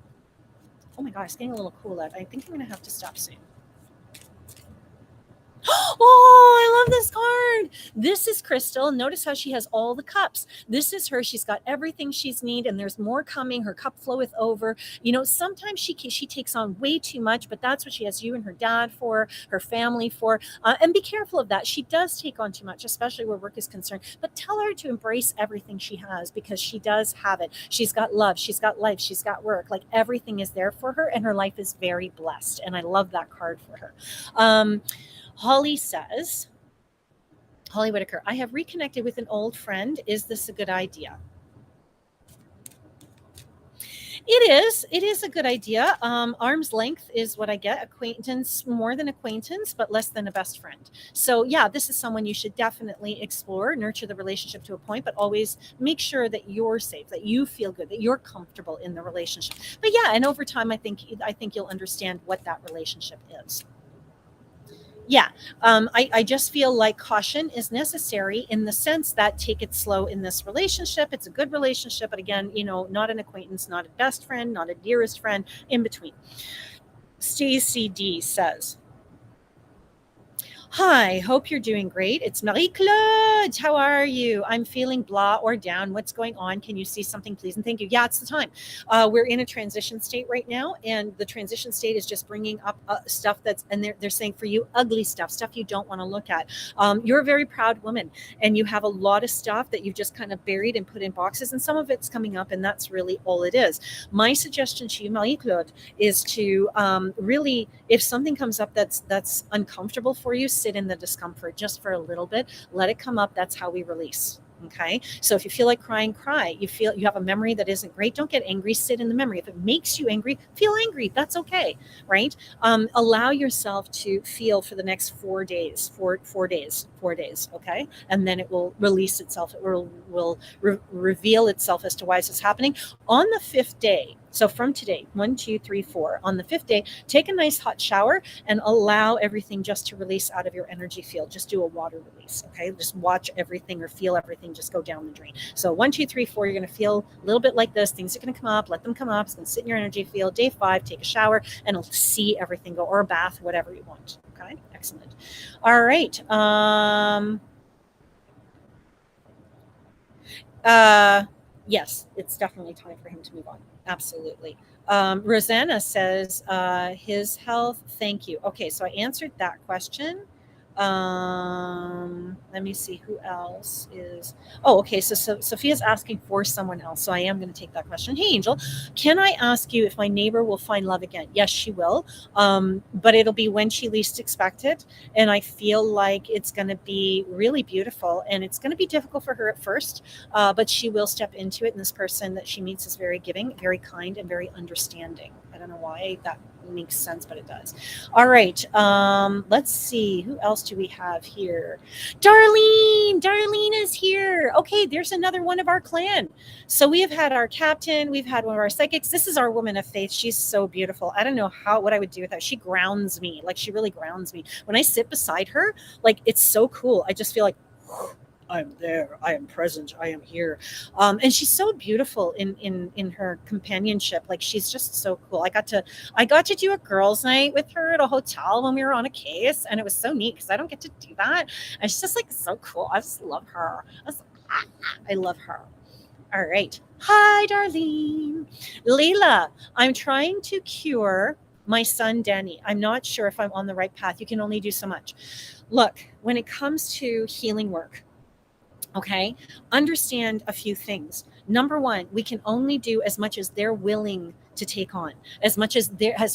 Oh my gosh, it's getting a little cool out. I think I'm going to have to stop soon. Oh, I love this card. This is Crystal. Notice how she has all the cups. This is her. She's got everything she's need, and there's more coming. Her cup floweth over. Sometimes she takes on way too much, but that's what she has you and her dad for, her family for. And be careful of that. She does take on too much, especially where work is concerned. But tell her to embrace everything she has, because she does have it. She's got love. She's got life. She's got work. Like, everything is there for her, and her life is very blessed. And I love that card for her. Holly Whitaker, I have reconnected with an old friend. Is this a good idea? It is a good idea. Arm's length is what I get. Acquaintance, more than acquaintance, but less than a best friend. So yeah, this is someone you should definitely explore, nurture the relationship to a point, but always make sure that you're safe, that you feel good, that you're comfortable in the relationship. But yeah, and over time, I think you'll understand what that relationship is. Yeah, I just feel like caution is necessary, in the sense that take it slow in this relationship. It's a good relationship, but again, not an acquaintance, not a best friend, not a dearest friend, in between. Stacy D says, hi, hope you're doing great. It's Marie-Claude. How are you? I'm feeling blah or down. What's going on? Can you see something, please? And thank you. Yeah, it's the time. We're in a transition state right now, and the transition state is just bringing up stuff and they're saying for you, ugly stuff you don't want to look at. You're a very proud woman, and you have a lot of stuff that you've just kind of buried and put in boxes, and some of it's coming up, and that's really all it is. My suggestion to you, Marie-Claude, is to really, if something comes up that's uncomfortable for you, sit in the discomfort just for a little bit, let it come up. That's how we release. Okay. So if you feel like crying, cry. You feel you have a memory that isn't great, don't get angry, sit in the memory. If it makes you angry, feel angry. That's okay. Right. Allow yourself to feel for the next 4 days, 4 days. Okay. And then it will release itself. It will reveal itself as to why this is happening. On the 5th day, so from today, 1, 2, 3, 4, on the 5th day, take a nice hot shower and allow everything just to release out of your energy field. Just do a water release. Okay. Just watch everything or feel everything just go down the drain. So 1, 2, 3, 4, you're going to feel a little bit like this. Things are going to come up, let them come up. It's going to sit in your energy field. Day 5, take a shower and see everything go, or a bath, whatever you want. Okay. Excellent. All right. Yes, it's definitely time for him to move on. Absolutely. Rosanna says, his health. Thank you. Okay, so I answered that question. Let me see who else is. Oh, okay. So Sophia's asking for someone else. So I am going to take that question. Hey, Angel, can I ask you if my neighbor will find love again? Yes, she will. But it'll be when she least expect it. And I feel like it's going to be really beautiful, and it's going to be difficult for her at first, but she will step into it. And this person that she meets is very giving, very kind, and very understanding. I don't know why that makes sense, but it does. All right. Let's see. Who else do we have here? Darlene. Darlene is here. Okay, there's another one of our clan. So we have had our captain, we've had one of our psychics. This is our woman of faith. She's so beautiful. I don't know what I would do with her. She grounds me. Like, she really grounds me. When I sit beside her, like, it's so cool. I just feel like I'm there. I am present. I am here. And she's so beautiful in her companionship. Like, she's just so cool. I got to do a girls' night with her at a hotel when we were on a case, and it was so neat because I don't get to do that. And she's just like so cool. I just love her. I love her. All right. Hi, Darlene. Leila, I'm trying to cure my son, Danny. I'm not sure if I'm on the right path. You can only do so much. Look, when it comes to healing work, okay, understand a few things. Number one, we can only do as much as they're willing to take on, as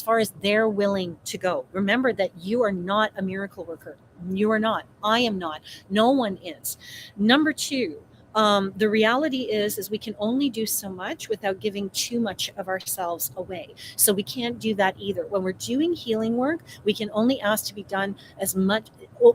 far as they're willing to go. Remember that you are not a miracle worker. You are not. I am not. No one is. Number two, the reality is we can only do so much without giving too much of ourselves away. So we can't do that either. When we're doing healing work, we can only ask to be done as much,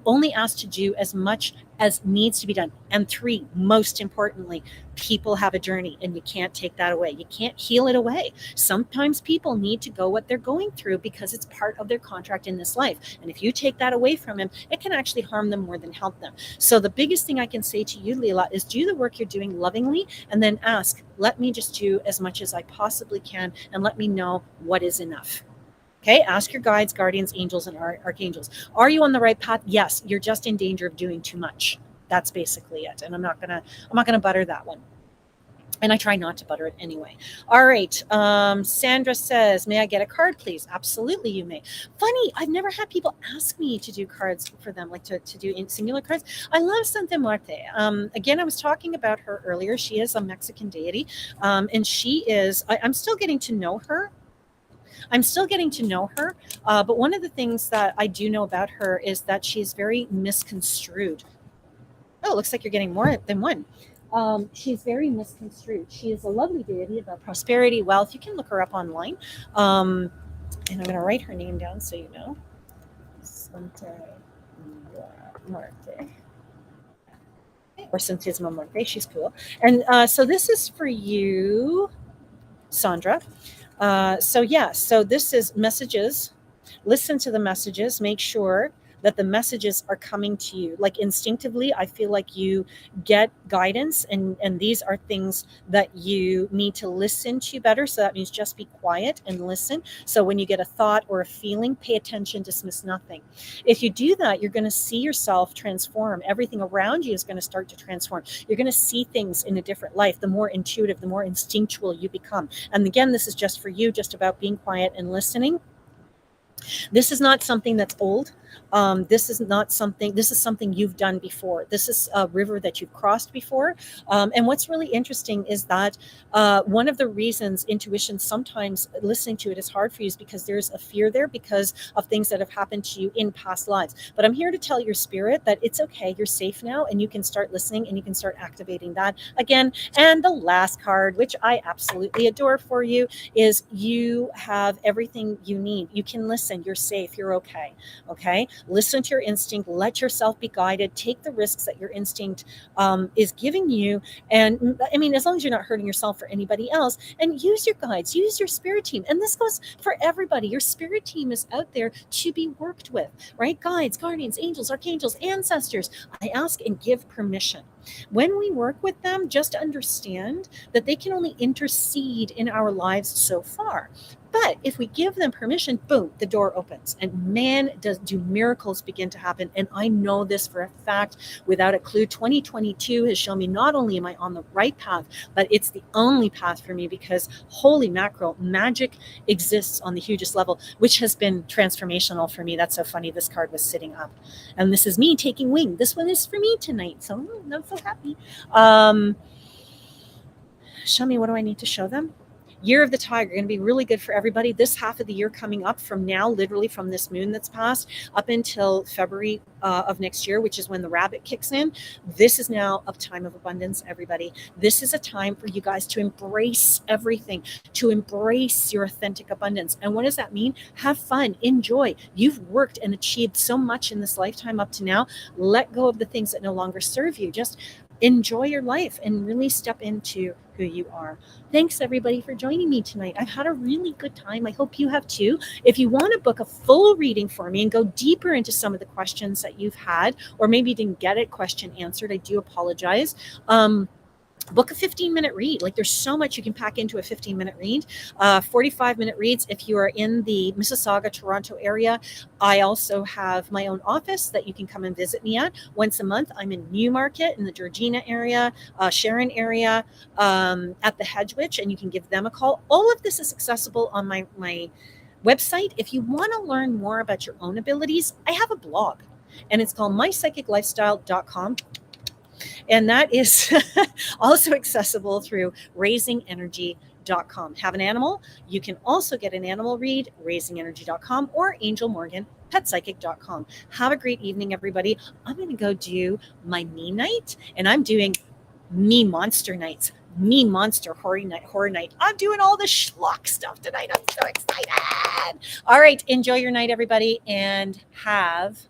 only ask to do as much as needs to be done. And three, most importantly, people have a journey, and you can't take that away. You can't heal it away. Sometimes people need to go what they're going through because it's part of their contract in this life. And if you take that away from them, it can actually harm them more than help them. So the biggest thing I can say to you, Leila, is do the work you're doing lovingly, and then ask, let me just do as much as I possibly can, and let me know what is enough. Okay, ask your guides, guardians, angels, and archangels. Are you on the right path? Yes, you're just in danger of doing too much. That's basically it. And I'm not gonna butter that one. And I try not to butter it anyway. All right. Sandra says, may I get a card, please? Absolutely, you may. Funny, I've never had people ask me to do cards for them, like to do in singular cards. I love Santa Muerte. Again, I was talking about her earlier. She is a Mexican deity. And she is, I'm still getting to know her. But one of the things that I do know about her is that she's very misconstrued. Oh, it looks like you're getting more than one. She's very misconstrued. She is a lovely deity about prosperity, wealth. You can look her up online. And I'm going to write her name down so you know. Santa Muerte. Or Santisima Muerte. She's cool. And so this is for you, Sandra. So this is messages. Listen to the messages. Make sure that the messages are coming to you. Like, instinctively, I feel like you get guidance, and these are things that you need to listen to better. So that means just be quiet and listen. So when you get a thought or a feeling, pay attention, dismiss nothing. If you do that, you're going to see yourself transform. Everything around you is going to start to transform. You're going to see things in a different light. The more intuitive, the more instinctual you become. And again, this is just for you, just about being quiet and listening. This is not something that's old. This is something you've done before. This is a river that you've crossed before. And what's really interesting is that one of the reasons intuition, sometimes listening to it is hard for you, is because there's a fear there because of things that have happened to you in past lives. But I'm here to tell your spirit that it's okay. You're safe now, and you can start listening, and you can start activating that again. And the last card, which I absolutely adore for you, is you have everything you need. You can listen. You're safe. You're okay. Okay. Listen to your instinct. Let yourself be guided. Take the risks that your instinct is giving you. And I mean, as long as you're not hurting yourself or anybody else, and use your guides, use your spirit team. And this goes for everybody. Your spirit team is out there to be worked with, right? Guides, guardians, angels, archangels, ancestors. I ask and give permission. When we work with them, just understand that they can only intercede in our lives so far. But if we give them permission, boom, the door opens, and man, do miracles begin to happen. And I know this for a fact without a clue. 2022 has shown me not only am I on the right path, but it's the only path for me, because holy mackerel, magic exists on the hugest level, which has been transformational for me. That's so funny. This card was sitting up, and this is me taking wing. This one is for me tonight, so I'm so happy. Show me, what do I need to show them? Year of the Tiger, going to be really good for everybody. This half of the year coming up from now, literally from this moon that's passed up until February of next year, which is when the rabbit kicks in. This is now a time of abundance, everybody. This is a time for you guys to embrace everything, to embrace your authentic abundance. And what does that mean? Have fun, enjoy. You've worked and achieved so much in this lifetime up to now. Let go of the things that no longer serve you. Just enjoy your life and really step into who you are. Thanks everybody for joining me tonight. I've had a really good time. I hope you have too. If you want to book a full reading for me and go deeper into some of the questions that you've had, or maybe you didn't get a question answered, I do apologize. Book a 15-minute read. Like, there's so much you can pack into a 15-minute read. 45-minute reads if you are in the Mississauga, Toronto area. I also have my own office that you can come and visit me at once a month. I'm in Newmarket in the Georgina area, Sharon area, at the Hedgewitch, and you can give them a call. All of this is accessible on my website. If you want to learn more about your own abilities, I have a blog, and it's called mypsychiclifestyle.com. And that is also accessible through raisingenergy.com. Have an animal? You can also get an animal read, raisingenergy.com, or Angel Morgan, petpsychic.com. Have a great evening, everybody. I'm going to go do my me night, and I'm doing me monster nights. Me monster horror night. I'm doing all the schlock stuff tonight. I'm so excited. All right. Enjoy your night, everybody, and have